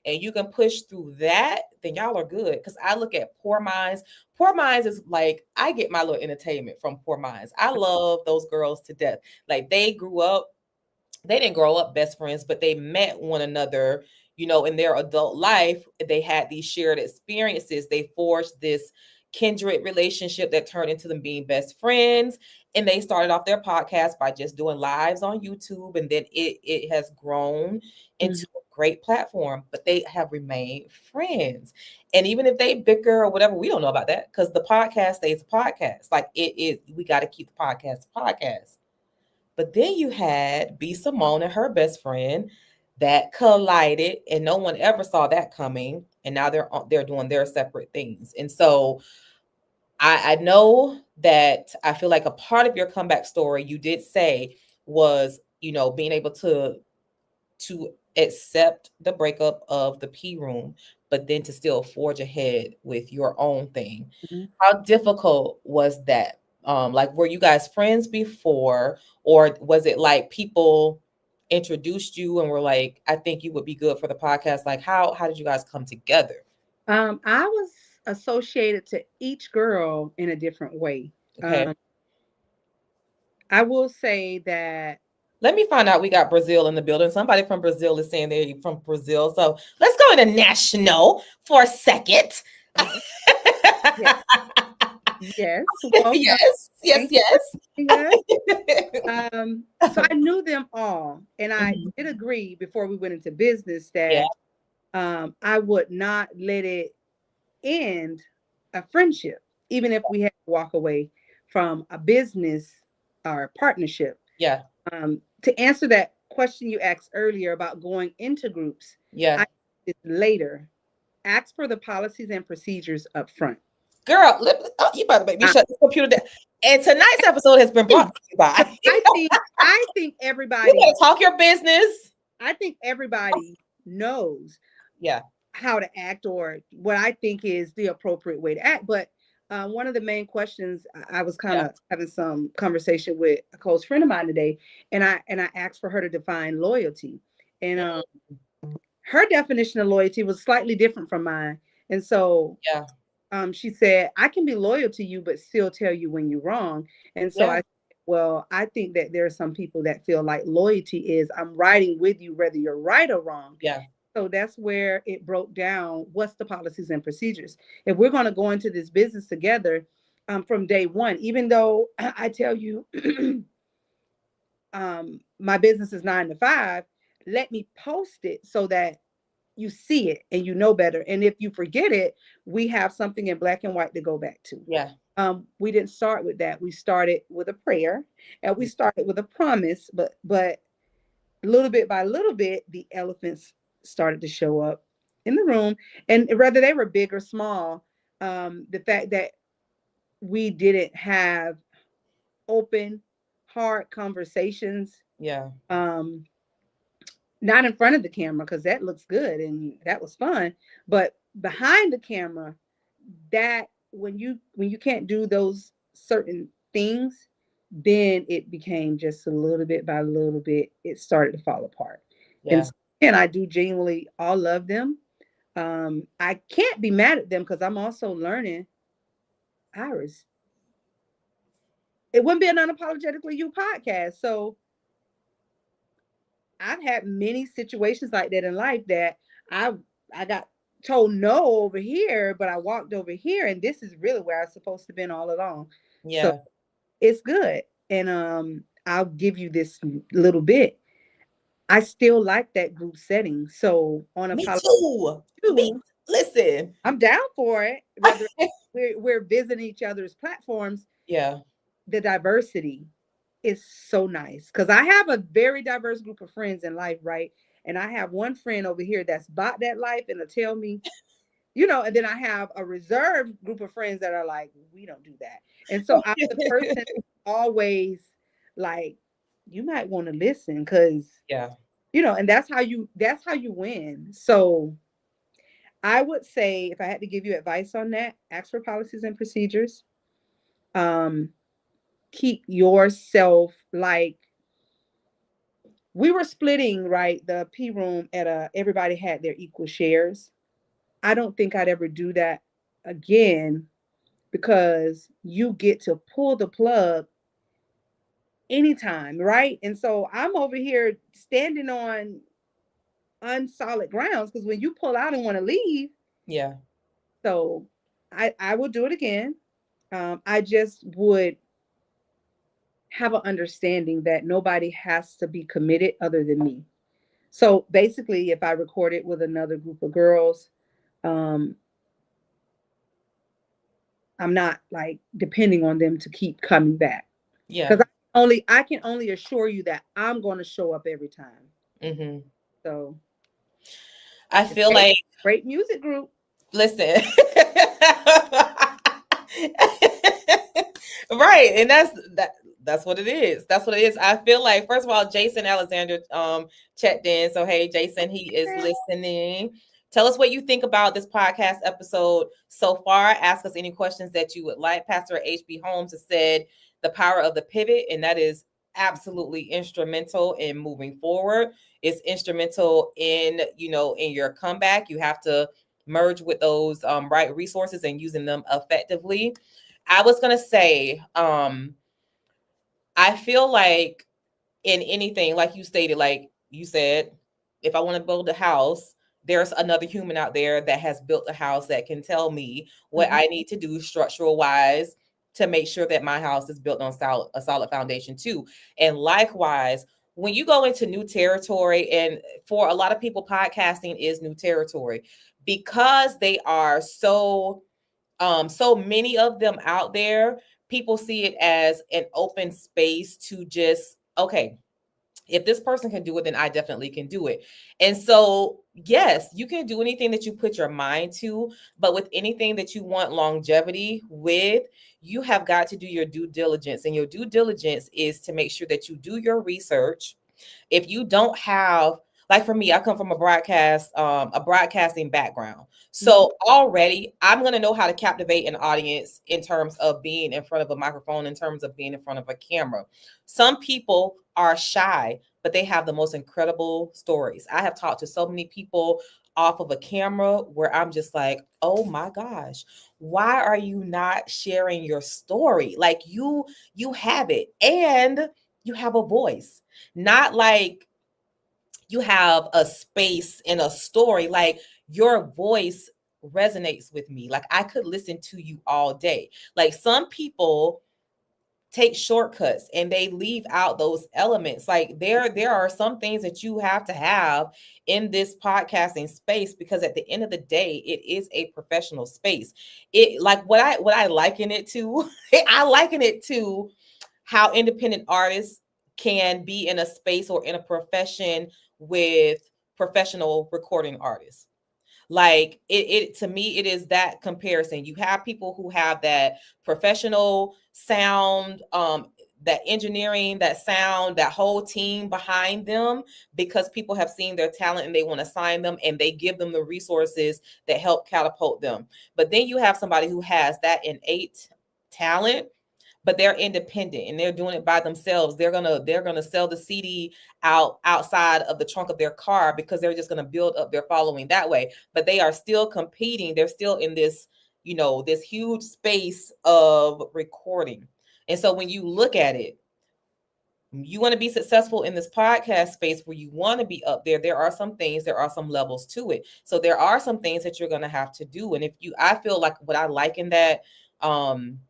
and you can push through that, then y'all are good. Because I look at Poor Minds. Poor Minds is like, I get my little entertainment from Poor Minds. I love those girls to death. Like, they grew up they didn't grow up best friends, but they met one another, in their adult life. They had these shared experiences. They forged this kindred relationship that turned into them being best friends. And they started off their podcast by just doing lives on YouTube. And then it has grown into Mhm. a great platform, but they have remained friends. And even if they bicker or whatever, we don't know about that because the podcast stays a podcast. Like we got to keep the podcast a podcast. But then you had B. Simone and her best friend that collided, and no one ever saw that coming. And now they're doing their separate things. And so I know that I feel like a part of your comeback story you did say was, being able to accept the breakup of the P room, but then to still forge ahead with your own thing. Mhm. How difficult was that? Like, were you guys friends before, or was it like people introduced you and were like, "I think you would be good for the podcast"? Like, how did you guys come together? I was associated to each girl in a different way. Okay, Um, I will say that let me find out. We got Brazil in the building. Somebody from Brazil is saying they're from Brazil. So let's go international for a second. okay, yeah, yes, welcome. Yes, yes, Thank you for yes. joining us. So I knew them all, and I Mhm. did agree before we went into business Yeah, that I would not let it end a friendship, even if we had to walk away from a business or partnership. yeah, To answer that question you asked earlier about going into groups, yeah. I did later. Ask for the policies and procedures up front. Girl, you better make me I, shut this computer down. And tonight's episode has been brought to you by. 'Cause I think You everybody better talk your business. I think everybody knows Yeah, how to act or what I think is the appropriate way to act. But one of the main questions I was kind yeah, of having some conversation with a close friend of mine today, and I asked for her to define loyalty, and mm, her definition of loyalty was slightly different from mine, and so yeah, she said, I can be loyal to you, but still tell you when you're wrong. And so yeah, I, well, I think that there are some people that feel like loyalty is I'm riding with you, whether you're right or wrong. yeah, So that's where it broke down. What's the policies and procedures? If we're going to go into this business together from day one, even though I tell you my business is 9 to 5, let me post it so that you see it and you know better. And if you forget it, we have something in black and white to go back to. yeah, We didn't start with that. We started with a prayer and we started with a promise, but little bit by little bit, the elephants started to show up in the room. And whether they were big or small, the fact that we didn't have open, hard conversations, yeah, um, not in front of the camera because that looks good and that was fun, but behind the camera, that when you can't do those certain things, then it became just a little bit by little bit it started to fall apart. and yeah. and I do genuinely all love them. I can't be mad at them because I'm also learning. Iris, it wouldn't be an unapologetically you podcast. So I've had many situations like that in life that I I got told no over here, but I walked over here, and this is really where I was supposed to been all along. So Yeah. it's good, and I'll give you this little bit. I still like that group setting. So on Me Apollo too. Me. 2, Listen. I'm down for it. Whether we're visiting each other's platforms, Yeah. the diversity is so nice because I have a very diverse group of friends in life, right? And I have one friend over here that's bought that life and will tell me, and then I have a reserved group of friends that are like, we don't do that. And so I'm the person always like, you might want to listen because, Yeah. and that's how you win. So I would say if I had to give you advice on that, ask for policies and procedures. Um, keep yourself like we were splitting, right? The P room at everybody had their equal shares. I don't think I'd ever do that again because you get to pull the plug anytime, right? And so I'm over here standing on unsolid grounds because when you pull out and want to leave, Yeah. so I will do it again. I just would have an understanding that nobody has to be committed other than me. So basically, if I record it with another group of girls, um, I'm not like depending on them to keep coming back Yeah. because I can only assure you that I'm going to show up every time. Hmm. So I it's feel like, great music group. listen. Right, and that's what it is. That's what it is. I feel like, first of all, Jason Alexander checked in. So hey, Jason, he is listening. Tell us what you think about this podcast episode so far. Ask us any questions that you would like. Pastor HB Holmes has said the power of the pivot, and that is absolutely instrumental in moving forward. It's instrumental in, in your comeback. You have to merge with those right resources and using them effectively. I was gonna say, I feel like in anything, like you stated, like you said, if I want to build a house, there's another human out there that has built a house that can tell me what Mhm. I need to do structural wise to make sure that my house is built on a solid foundation too. And likewise, when you go into new territory, and for a lot of people, podcasting is new territory because they are so many of them out there. People see it as an open space to just, okay, if this person can do it, then I definitely can do it. And so, yes, you can do anything that you put your mind to, but with anything that you want longevity with, you have got to do your due diligence. And your due diligence is to make sure that you do your research. If you don't have, like for me, I come from a broadcasting background. Mhm. So already I'm going to know how to captivate an audience in terms of being in front of a microphone, in terms of being in front of a camera. Some people are shy, but they have the most incredible stories. I have talked to so many people off of a camera where I'm just like, oh my gosh, why are you not sharing your story? Like you have it, and you have a voice. Not like you have a space in a story, like your voice resonates with me. Like I could listen to you all day. Like some people take shortcuts and they leave out those elements. Like there are some things that you have to have in this podcasting space, because at the end of the day, it is a professional space. It, like, what I liken it to, I liken it to how independent artists can be in a space or in a profession with professional recording artists. Like it to me, it is that comparison. You have people who have that professional sound, that engineering, that sound, that whole team behind them, because people have seen their talent and they want to sign them, and they give them the resources that help catapult them. But then you have somebody who has that innate talent, but they're independent and they're doing it by themselves. They're gonna sell the CD outside of the trunk of their car because they're just gonna build up their following that way. But they are still competing. They're still in this, this huge space of recording. And so when you look at it, you want to be successful in this podcast space where you want to be up there. There are some things, there are some levels to it. So there are some things that you're going to have to do. And I feel like what I like in that, um,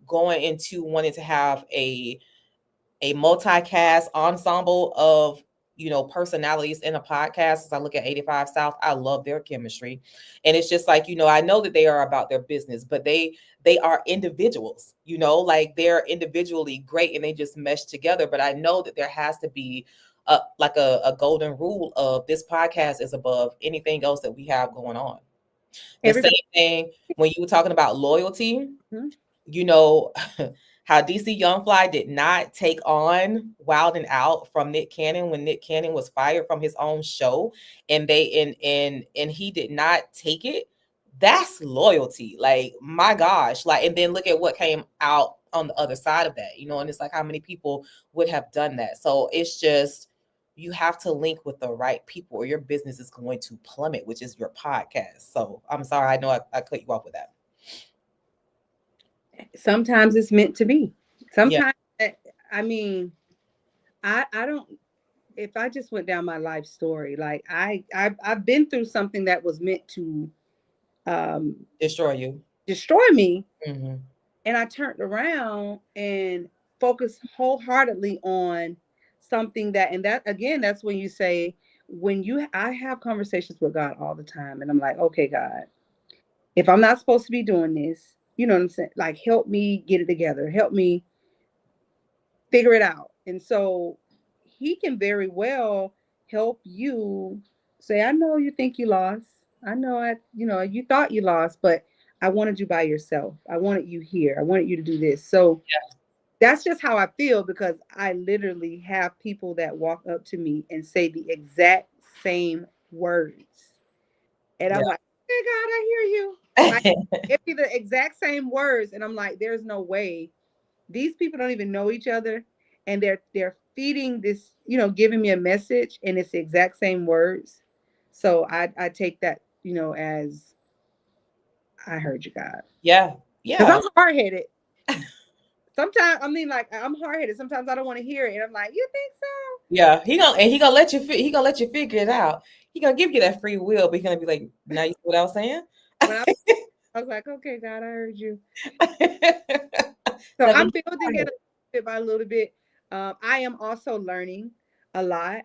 going into wanting to have a multicast ensemble of, personalities in a podcast. As I look at 85 South, I love their chemistry. And it's just like, I know that they are about their business, but they are individuals, like they're individually great and they just mesh together. But I know that there has to be a golden rule of this podcast is above anything else that we have going on. The same Everybody. thing when you were talking about loyalty, Mhm. you know, how DC Youngfly did not take on Wild and Out from Nick Cannon when Nick Cannon was fired from his own show, and and he did not take it. That's loyalty. Like, my gosh. Like, and then look at what came out on the other side of that, and it's like how many people would have done that. So it's just, you have to link with the right people or your business is going to plummet, which is your podcast. So I'm sorry, I know I cut you off with that. Sometimes it's meant to be. Yeah. Sometimes I mean, I don't. If I just went down my life story, like I've been through something that was meant to um, Destroy you. destroy me, Mm-hmm. and I turned around and focused wholeheartedly on something that, and that again, that's when you say, when you, I have conversations with God all the time, and I'm like, okay, God, if I'm not supposed to be doing this, you know what I'm saying? Like, help me get it together, help me figure it out. And so he can very well help you say, I know you think you lost. I know you thought you lost, but I wanted you by yourself. I wanted you here. I wanted you to do this. So that's just how I feel, because I literally have people that walk up to me and say the exact same words. And I'm like, hey God, I hear you. Like, Yeah. it be the exact same words. And I'm like, there's no way these people don't even know each other, and they're feeding this, giving me a message, and it's the exact same words. So I take that, as I heard you, God. Yeah. Because Yeah. I'm hard headed. Sometimes, I mean, like, I'm hard headed. Sometimes I don't want to hear it, and I'm like, you think so? Yeah. He gonna let you figure it out. He gonna give you that free will, but he's gonna be like, now you see what I was saying? But I was like, okay, God, I heard you. So So I'm be building it quiet. a bit by a little bit. I am also learning a lot.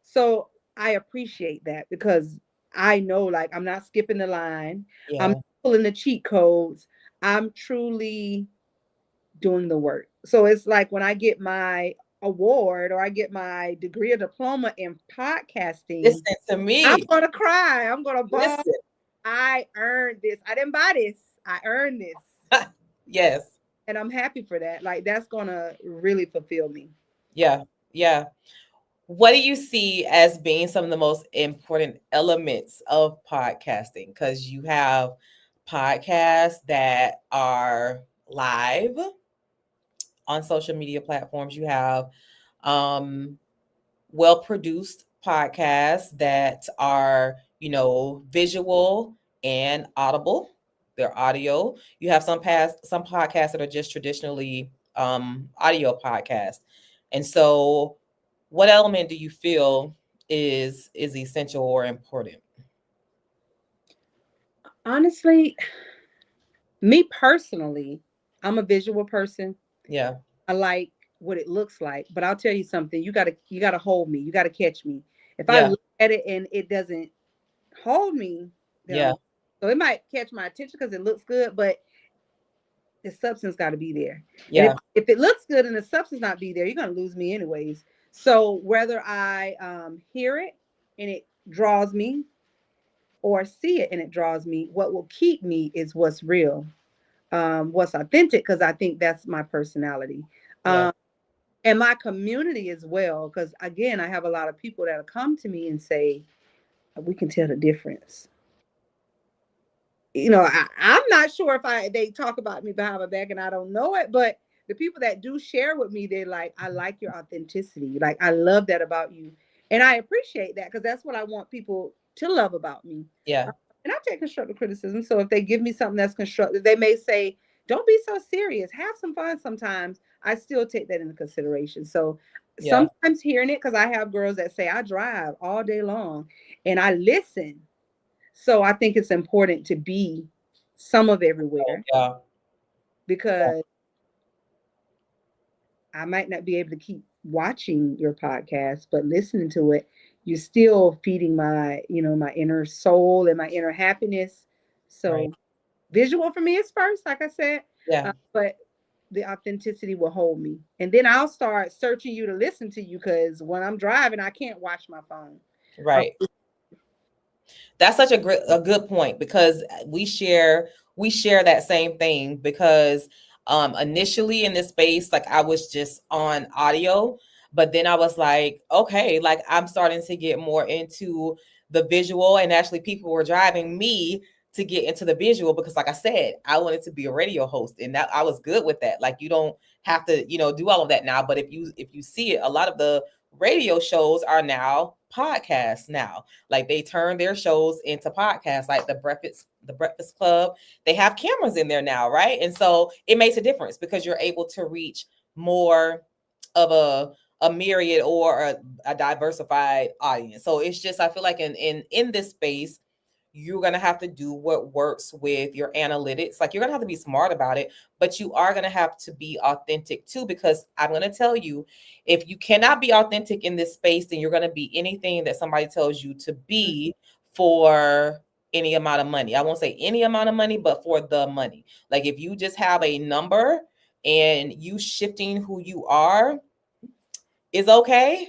So I appreciate that, because I know, like, I'm not skipping the line. I'm Yeah. pulling the cheat codes. I'm truly doing the work. So it's like when I get my award, or I get my degree or diploma in podcasting, Listen to I'm me. gonna cry. I'm gonna bawl. Listen. I earned this. I didn't buy this. I earned this. Yes. And I'm happy for that. Like, that's gonna really fulfill me. Yeah. Yeah. What do you see as being some of the most important elements of podcasting? Because you have podcasts that are live on social media platforms. You have um, well produced podcasts that are, visual and audible. They're audio. You have some podcasts that are just traditionally audio podcasts. And so what element do you feel is essential or important? Honestly, me personally, I'm a visual person. Yeah. I like what it looks like, but I'll tell you something. You gotta hold me. You gotta catch me. If I Yeah. look at it and it doesn't hold me, then Yeah. so it might catch my attention because it looks good, but the substance got to be there. And if Yeah. if it looks good and the substance not be there, you're gonna lose me anyways. So whether I hear it and it draws me, or see it and it draws me, what will keep me is what's real, what's authentic, because I think that's my personality. Yeah. Um, and my community as well, because again, I have a lot of people that come to me and say, we can tell the difference. I'm not sure if they talk about me behind my back and I don't know it, but the people that do share with me, they're like, I like your authenticity. Like, I love that about you. And I appreciate that, because that's what I want people to love about me. Yeah. And I take constructive criticism. So if they give me something that's constructive, they may say, don't be so serious. Have some fun sometimes. I still take that into consideration. So Yeah. sometimes hearing it, because I have girls that say, I drive all day long and I listen. So I think it's important to be some of everywhere, Yeah. Yeah. because I might not be able to keep watching your podcast, but listening to it, you're still feeding my inner soul and my inner happiness. Right. So visual for me is first, like I said, Yeah. but the authenticity will hold me. And then I'll start searching you to listen to you, because when I'm driving, I can't watch my phone. Um, Right. That's such a good point, because we share that same thing, because initially in this space, like, I was just on audio, but then I was like, okay, like, I'm starting to get more into the visual, and actually people were driving me to get into the visual, because like I said, I wanted to be a radio host, and that I was good with that. Like, you don't have to, do all of that now, but if you see it, a lot of the radio shows are now podcasts now. Like, they turn their shows into podcasts, like the Breakfast Club. They have cameras in there now, right? And so it makes a difference, because you're able to reach more of a myriad or a diversified audience. So it's just, I feel like in this space, you're going to have to do what works with your analytics. Like, you're going to have to be smart about it, but you are going to have to be authentic too, because I'm going to tell you, if you cannot be authentic in this space, then you're going to be anything that somebody tells you to be for any amount of money. I won't say any amount of money, but for the money. Like, if you just have a number and you shifting who you are is okay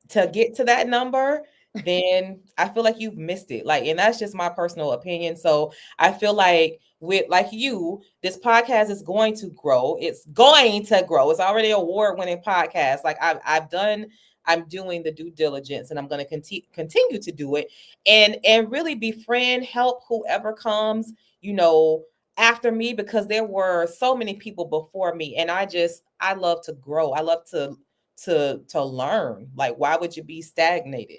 to get to that number, then I feel like you've missed it. Like, and that's just my personal opinion. So I feel like with like you, this podcast is going to grow. It's going to grow. It's already an award-winning podcast. Like, I'm doing the due diligence, and I'm going to continue to do it, and really befriend, help whoever comes, after me, because there were so many people before me, and I love to grow. I love to learn. Like, why would you be stagnated?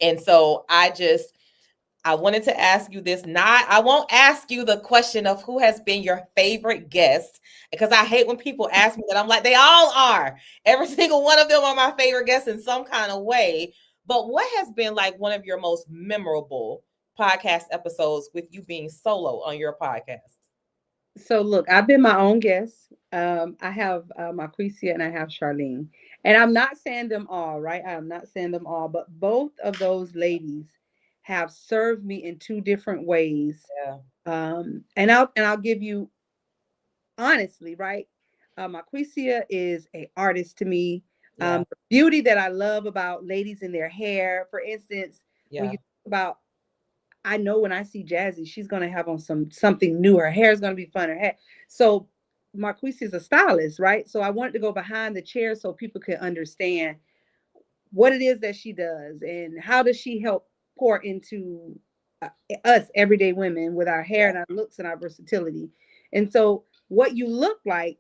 And so I wanted to ask you this. Not, I won't ask you the question of who has been your favorite guest, because I hate when people ask me that. I'm like, they all are. Every single one of them are my favorite guests in some kind of way. But what has been like one of your most memorable podcast episodes with you being solo on your podcast? So look, I've been my own guest. I have Marquisia and I have Charlene, and I'm not saying them all, right? I'm not saying them all, but both of those ladies have served me in two different ways. Yeah. And I'll give you honestly, right? Marquisia is a artist to me. Yeah. The beauty that I love about ladies in their hair, for instance, when Yeah. you talk about, I know when I see Jazzie, she's gonna have on something new. Her hair is gonna be fun. Her hair. So Marquise is a stylist, right? So I wanted to go behind the chair so people could understand what it is that she does and how does she help pour into us everyday women with our hair and our looks and our versatility. And so what you look like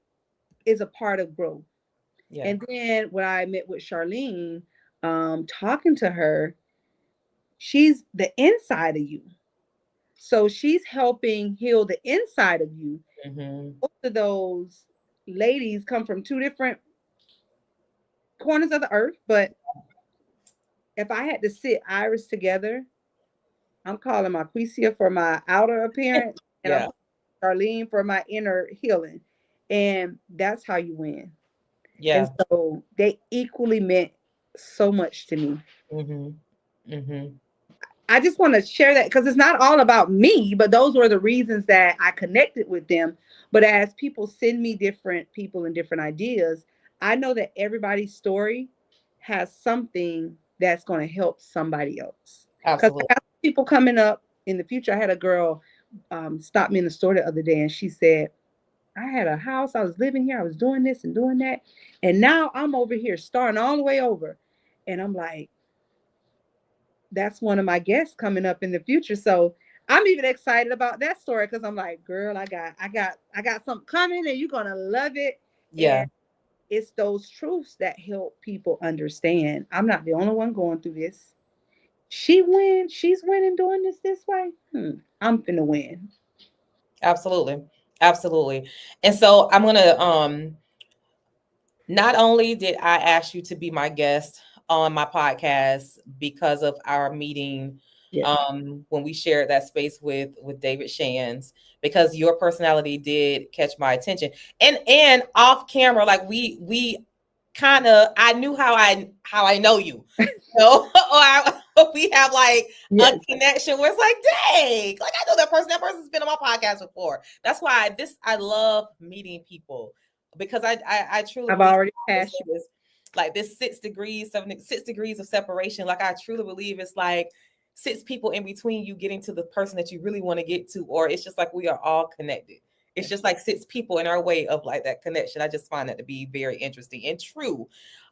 is a part of growth. Yeah. And then when I met with Charlene, talking to her, she's the inside of you. So she's helping heal the inside of you. Mm-hmm. Both of those ladies come from two different corners of the earth, but if I had to sit Iris together, I'm calling Marquisia for my outer appearance, and I'm Yeah. calling Charlene for my inner healing. And that's how you win. And Yeah. so they equally meant so much to me. Mm-hmm. Mm-hmm. I just want to share that because it's not all about me, but those were the reasons that I connected with them. But as people send me different people and different ideas, I know that everybody's story has something that's going to help somebody else. Because I Absolutely. got people coming up in the future. I had a girl stop me in the store the other day and she said, I had a house, I was living here, I was doing this and doing that. And now I'm over here starting all the way over. And I'm like, that's one of my guests coming up in the future. So I'm even excited about that story because I'm like, girl, I got something coming and you're gonna love it. Yeah. And it's those truths that help people understand. I'm not the only one going through this. She's winning doing this way. I'm finna win. Absolutely. Absolutely. And so I'm gonna not only did I ask you to be my guest on my podcast because of our meeting, Yeah. when we shared that space with David Shands, because your personality did catch my attention. And off camera, like we kind of, I knew how I know you. So we have like a Yes. connection where it's like, dang, like I know that person. That person's been on my podcast before. That's why I love meeting people, because I truly I've believe, already I always passed say this, like this 6 degrees of separation. Like, I truly believe it's like 6 people in between you getting to the person that you really want to get to, or it's just like we are all connected. It's you. just like 6 people in our way of like that connection. I just find that to be very interesting and true.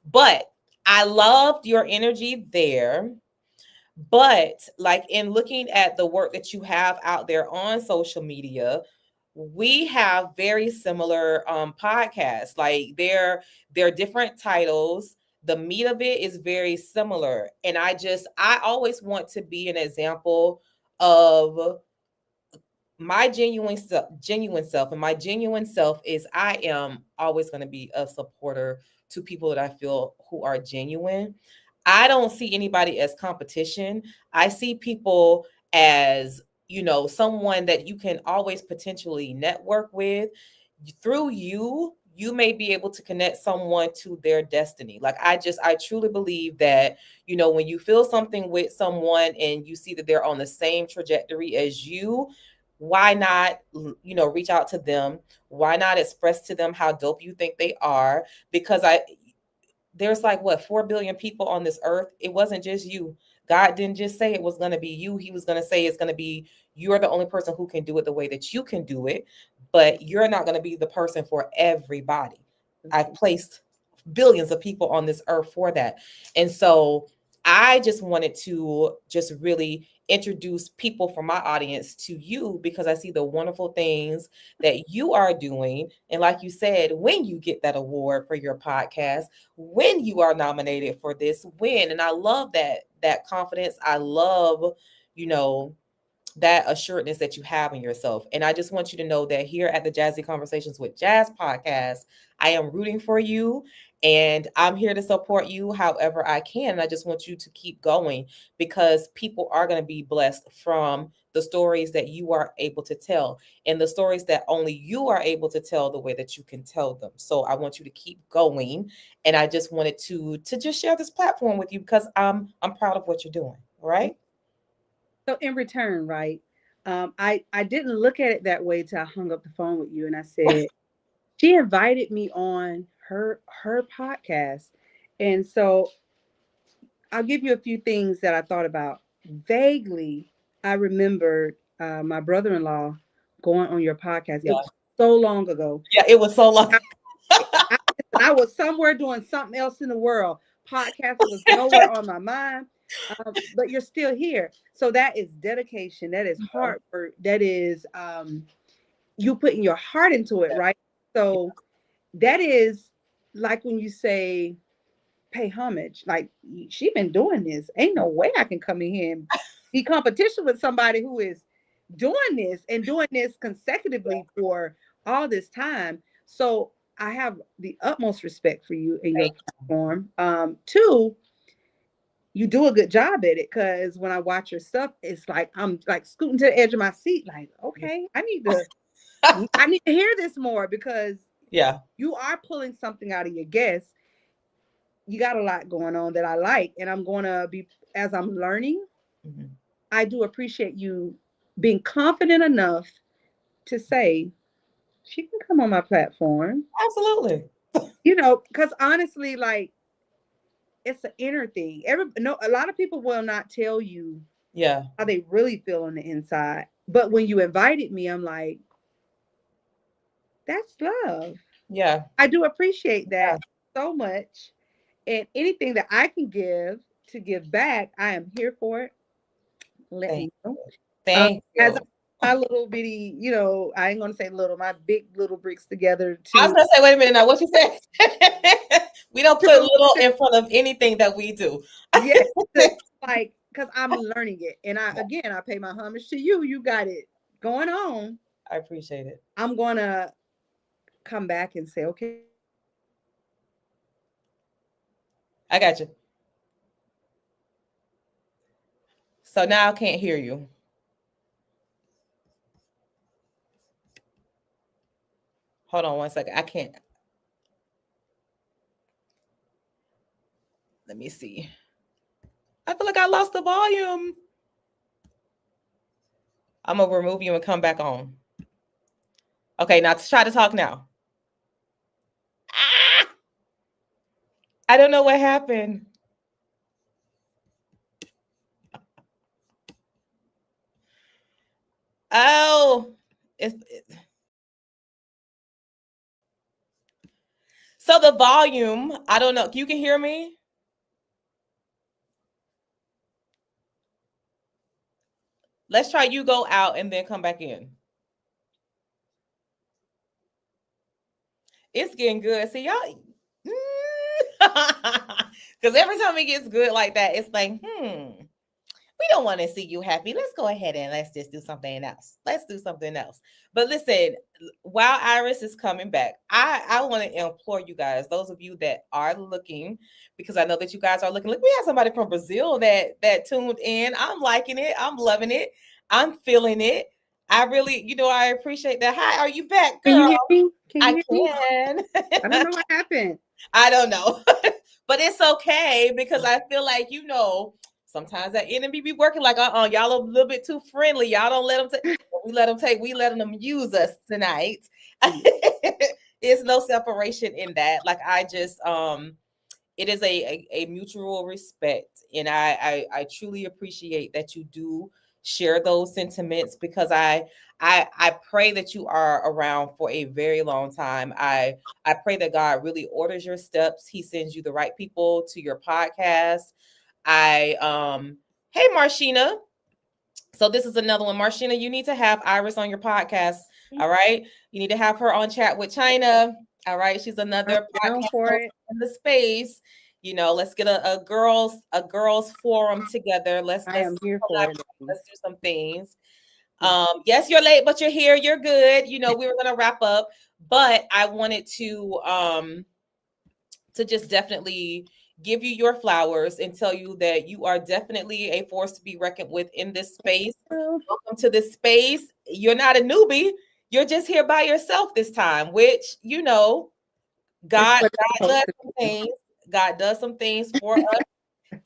But I loved your energy there. But like, in looking at the work that you have out there on social media, we have very similar podcasts. Like, they're different titles. The meat of it is very similar. And I always want to be an example of my genuine self, and my genuine self is I am always going to be a supporter to people that I feel who are genuine. I don't see anybody as competition. I see people as, someone that you can always potentially network with. Through you may be able to connect someone to their destiny. Like I truly believe that, when you feel something with someone and you see that they're on the same trajectory as you, why not, reach out to them? Why not express to them how dope you think they are? Because there's like what 4 billion people on this earth. It wasn't just you. God didn't just say it was going to be you. He was going to say it's going to be, you're the only person who can do it the way that you can do it, but you're not going to be the person for everybody. I've placed billions of people on this earth for that. And so I just wanted to just really introduce people from my audience to you, because I see the wonderful things that you are doing. And like you said, when you get that award for your podcast, when you are nominated for this win, and I love that confidence. I love, you know, that assuredness that you have in yourself. And I just want you to know that here at the Jazzie Conversations with Jazz podcast, I am rooting for you and I'm here to support you however I can. And I just want you to keep going, because people are going to be blessed from the stories that you are able to tell, and the stories that only you are able to tell the way that you can tell them. So I want you to keep going. And I just wanted to just share this platform with you, because I'm proud of what you're doing. All right. So in return, right? I didn't look at it that way till I hung up the phone with you, and I said she invited me on her podcast, and so I'll give you a few things that I thought about. Vaguely, I remembered my brother-in-law going on your podcast. It Yeah. was so long ago. Yeah. It was so long. I was somewhere doing something else in the world. Podcast was nowhere on my mind. But you're still here. So that is dedication. That is hard work. That is you putting your heart into it, right? So that is like when you say pay homage. Like she been doing this. Ain't no way I can come in here and be competition with somebody who is doing this and doing this consecutively for all this time. So I have the utmost respect for you and your Thank platform. Two, you do a good job at it, because when I watch your stuff, it's like I'm like scooting to the edge of my seat, like, you. okay, I need to hear this more, because Yeah. you are pulling something out of your guests. You got a lot going on that I like, and I'm gonna be as I'm learning. Mhm. I do appreciate you being confident enough to say she can come on my platform. Absolutely. Because honestly, like it's an inner thing. A lot of people will not tell you Yeah. how they really feel on the inside. But when you invited me, I'm like, that's love. Yeah. I do appreciate Yeah. that so much. And anything that I can give to give back, I am here for it. Let Thank me know. you. Thank As you. my little bitty, I ain't gonna say little, my big little bricks together I was to gonna say, wait a minute now. What you said? We don't put to, little in front of anything that we do. yeah, to, like, because I'm learning it. And I pay my homage to you. You got it going on. I appreciate it. I'm gonna come back and say, okay, I got you. So now I can't hear you. Hold on one second. I can't. Let me see. I feel like I lost the volume. I'm gonna remove you and come back on. Okay, now try to talk now. Ah! I don't know what happened. Oh, so the volume. I don't know. You can hear me. Let's try you go out and then come back in. It's getting good. See y'all. Because every time it gets good like that, it's like, we we don't want to see you happy. Let's go ahead and let's just do something else. Let's do something else. But listen, while Iris is coming back, I want to implore you guys, those of you that are looking, because I know that you guys are looking. Look, we have somebody from Brazil that tuned in. I'm liking it. I'm loving it. I'm feeling it. I really, I appreciate that. Hi, are you back, Can girl? you hear me? Can you I hear me? can. I don't know what happened. I don't know. But it's okay because I feel like, sometimes that enemy be working like, y'all a little bit too friendly. Y'all don't let them we letting them use us tonight. There's no separation in that. Like I just it is a mutual respect, and I truly appreciate that you do share those sentiments, because I pray that you are around for a very long time. I pray that God really orders your steps. He sends you the right people to your podcast. I Hey Marshina, so this is another one. Marshina, you need to have Iris on your podcast. All right. You need to have her on Chat with China. All right. She's I'm another down podcast for host it. in the space. Let's get a girls forum together. I Let's am here for collaborate. it. Let's do some things. Yes, you're late, but you're here. You're good. We were gonna wrap up, but I wanted to just definitely give you your flowers and tell you that you are definitely a force to be reckoned with in this space. Welcome to this space. You're not a newbie. You're just here by yourself this time, which It's God what it's God supposed does to some be. things. God does some things for us,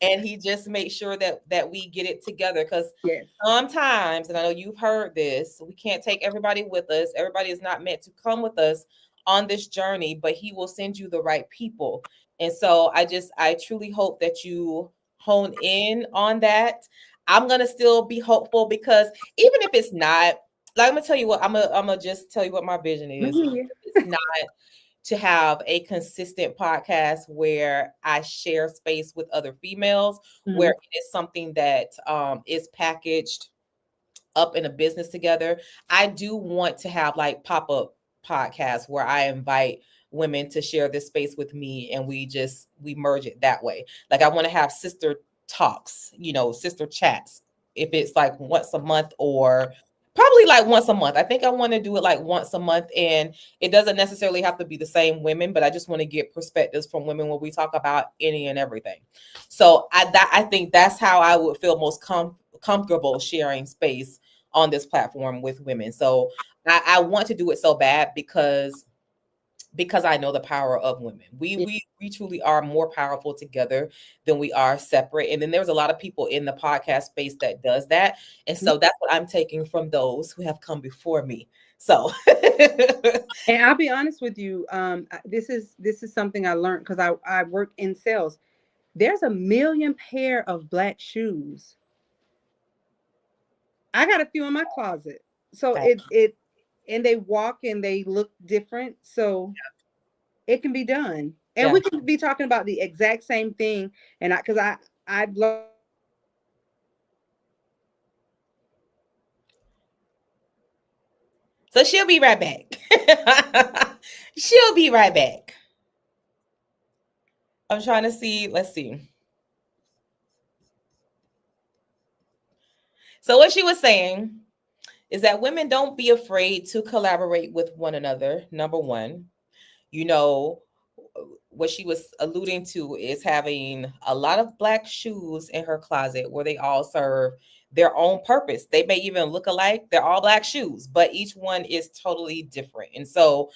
and He just makes sure that we get it together. Because Yes. sometimes, and I know you've heard this, we can't take everybody with us. Everybody is not meant to come with us on this journey, but He will send you the right people. And so I truly hope that you hone in on that. I'm gonna still be hopeful, because even if it's not, like, I'm gonna tell you what, I'm gonna just tell you what my vision We is. hear Even you. if it's not to have a consistent podcast where I share space with other females, where Mhm. it is something that is packaged up in a business together. I do want to have like pop-up podcasts where I invite women to share this space with me, and we merge it that way. Like I want to have sister talks, sister chats. If it's like once a month, or probably like once a month. I think I want to do it like once a month, and it doesn't necessarily have to be the same women, but I just want to get perspectives from women when we talk about any and everything. So I think that's how I would feel most comfortable sharing space on this platform with women. So I want to do it so bad, because I know the power of women. We Yeah. we truly are more powerful together than we are separate. And then there's a lot of people in the podcast space that does that. And so that's what I'm taking from those who have come before me. So And I'll be honest with you. This is something I learned because I work in sales. There's a million pair of black shoes. I got a few in my closet. So and they walk and they look different. So it can be done. And yeah. we can be talking about the exact same thing. And I've learned So she'll be right back. She'll be right back. I'm trying to see. Let's see. So what she was saying is that women, don't be afraid to collaborate with one another. Number one, you know, what she was alluding to is having a lot of black shoes in her closet where they all serve their own purpose. They may even look alike. They're all black shoes, but each one is totally different. And so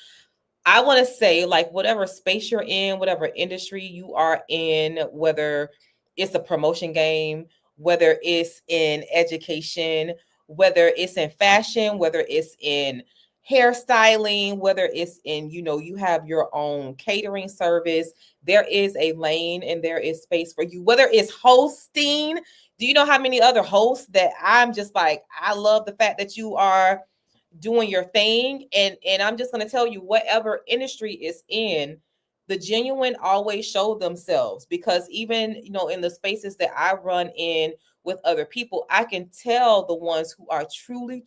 I want to say, like, whatever space you're in, whatever industry you are in, whether it's a promotion game, whether it's in education, whether it's in fashion, whether it's in hairstyling, whether it's in, you have your own catering service, there is a lane and there is space for you. Whether it's hosting, do you know how many other hosts that I'm just like, I love the fact that you are doing your thing, and I'm just going to tell you, whatever industry is in, the genuine always show themselves, because even in the spaces that I run in with other people, I can tell the ones who are truly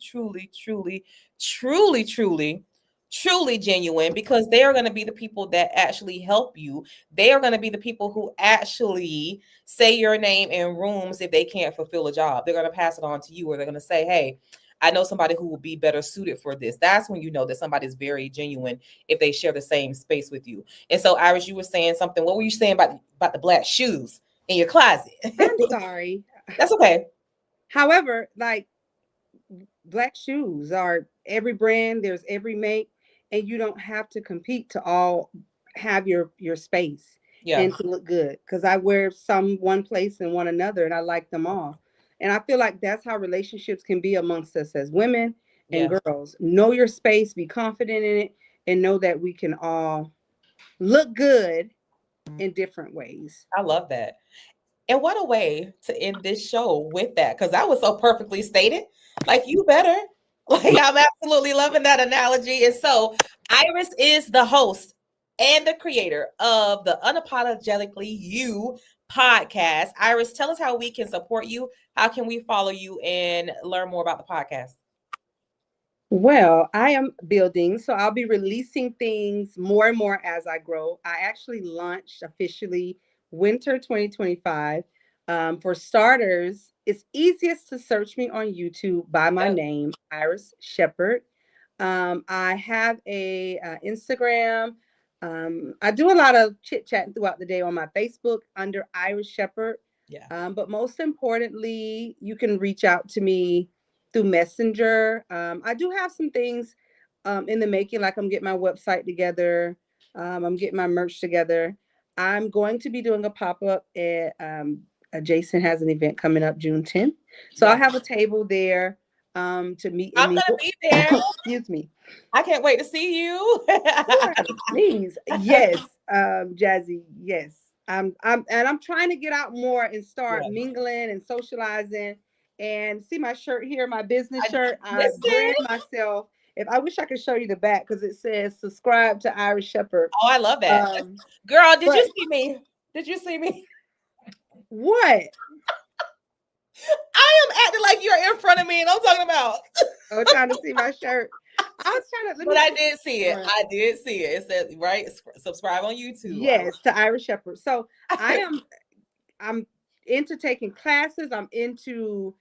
truly genuine, because they are going to be the people that actually help you. They are going to be the people who actually say your name in rooms if they can't fulfill a job. They're going to pass it on to you, or they're going to say, hey, I know somebody who will be better suited for this. That's when you know that somebody's very genuine if they share the same space with you. And so, Iris, you were saying something. What were you saying about the black shoes in your closet? I'm sorry. That's okay. However, like black shoes are every brand, there's every make, and you don't have to compete to all have your space Yeah. and to look good. Because I wear some one place and one another, and I like them all. And I feel like that's how relationships can be amongst us as women and Yeah. girls. Know your space, be confident in it, and know that we can all look good in different ways. I love that. And what a way to end this show with that, because that was so perfectly stated. Like, you better. Like, I'm absolutely loving that analogy. And so, Iris is the host and the creator of the Unapologetically You podcast. Iris, tell us how we can support you. How can we follow you and learn more about the podcast? Well, I am building, so I'll be releasing things more and more as I grow. I actually launched officially winter 2025. For starters, it's easiest to search me on YouTube by my Yep. name, Iris Shepard. I have a Instagram. I do a lot of chit chatting throughout the day on my Facebook under Iris Shepard. Yeah. But most importantly, you can reach out to me through Messenger. I do have some things in the making, like I'm getting my website together. I'm getting my merch together. I'm going to be doing a pop up at Jason has an event coming up June 10th. So I'll Yeah. have a table there to meet and I'm going to mingle. be there. Excuse me. I can't wait to see you. Sure, please. Yes, Jazzie, yes. I'm trying to get out more and start Yeah. mingling and socializing. And see my shirt here, my business I, shirt. I listen. brand myself. If I wish I could show you the back because it says subscribe to Iris Shepard. Oh, I love that. Um, Girl, did you but see me? Did you see me? what? I am acting like you're in front of me and I'm talking about. Oh, trying to see my shirt. I was trying to let But me I see. did see it. I did see it. It said, right, subscribe on YouTube. Yes, to Iris Shepard. So I'm into taking classes. I'm into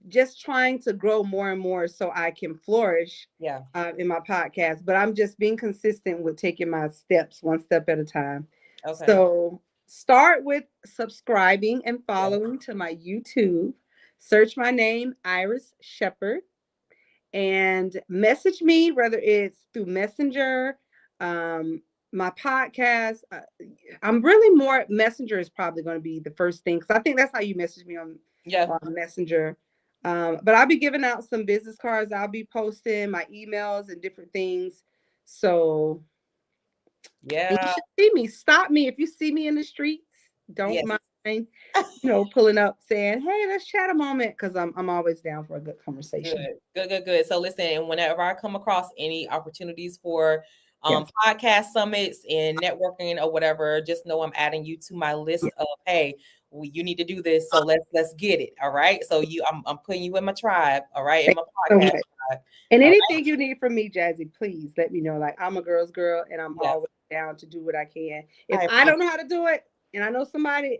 just trying to grow more and more so I can flourish Yeah. in my podcast. But I'm just being consistent with taking my steps one step at a time. Okay. So start with subscribing and Yeah. following to my YouTube. Search my name, Iris Shepard, and message me, whether it's through Messenger, um, my podcast. I'm really more Messenger is probably going to be the first thing because I think that's how you message me Yeah. on Messenger. But I'll be giving out some business cards. I'll be posting my emails and different things. So and you Yeah. should see me. Stop me if you see me in the streets. Don't Yes. mind, pulling up saying, "Hey, let's chat a moment," because I'm always down for a good conversation. Good. Good, good, good. So listen, and whenever I come across any opportunities for Yes. podcast summits and networking or whatever, just know I'm adding you to my list of, hey, you need to do this. So let's get it. All right. So I'm putting you in my tribe. All right. In Thank my you so podcast much. tribe. And All right. anything you need from me, Jazzie, please let me know. Like I'm a girl's girl, and I'm Yes. always down to do what I can. If I I appreciate don't know how to do it, and I know somebody,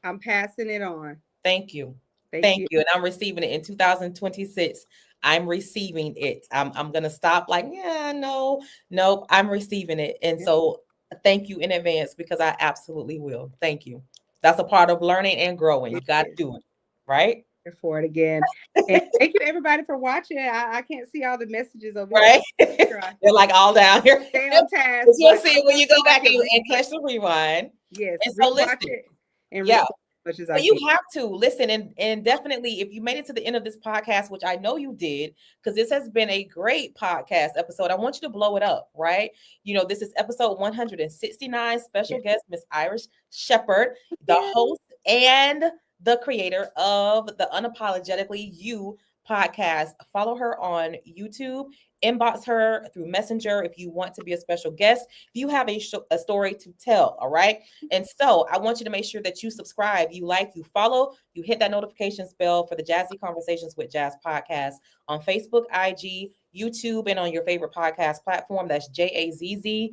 I'm passing it on. Thank you. Thank Thank you. you. And I'm receiving it in 2026. I'm receiving it. I'm gonna stop like, yeah, no, nope. I'm receiving it. And Yeah, so thank you in advance because I absolutely will. Thank you. That's a part of learning and growing. it You got to is. do it. Right? Here for it again. And thank you everybody for watching. I can't see all the messages over here. Right? Try They're like all down here. stay on task, But you'll but see I'm it when gonna you go see if I back can and catch the rewind. yes, And so rewatch listen, it and yeah. record as much as So I you can. have to listen and definitely if you made it to the end of this podcast, which I know you did, because this has been a great podcast episode. I want you to blow it up, right? This is episode 169. Special Yes. guest, Miss Iris Shepard, the Yeah. host and the creator of the Unapologetically You Podcast. Follow her on YouTube. Inbox her through Messenger if you want to be a special guest. If you have a story to tell, all right? And so I want you to make sure that you subscribe, you like, you follow, you hit that notifications bell for the Jazzie Conversations with Jazz podcast on Facebook, IG, YouTube, and on your favorite podcast platform. That's JAZZIE,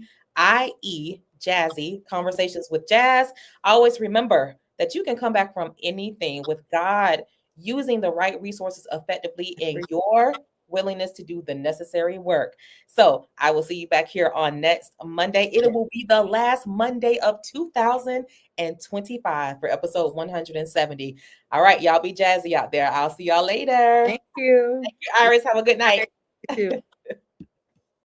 Jazzie Conversations with Jazz. Always remember that you can come back from anything with God using the right resources effectively in your willingness to do the necessary work. So I will see you back here on next Monday. It will be the last Monday of 2025 for episode 170. All right, y'all be jazzy out there. I'll see y'all later. Thank you. Thank you, Iris. Have a good night. You too.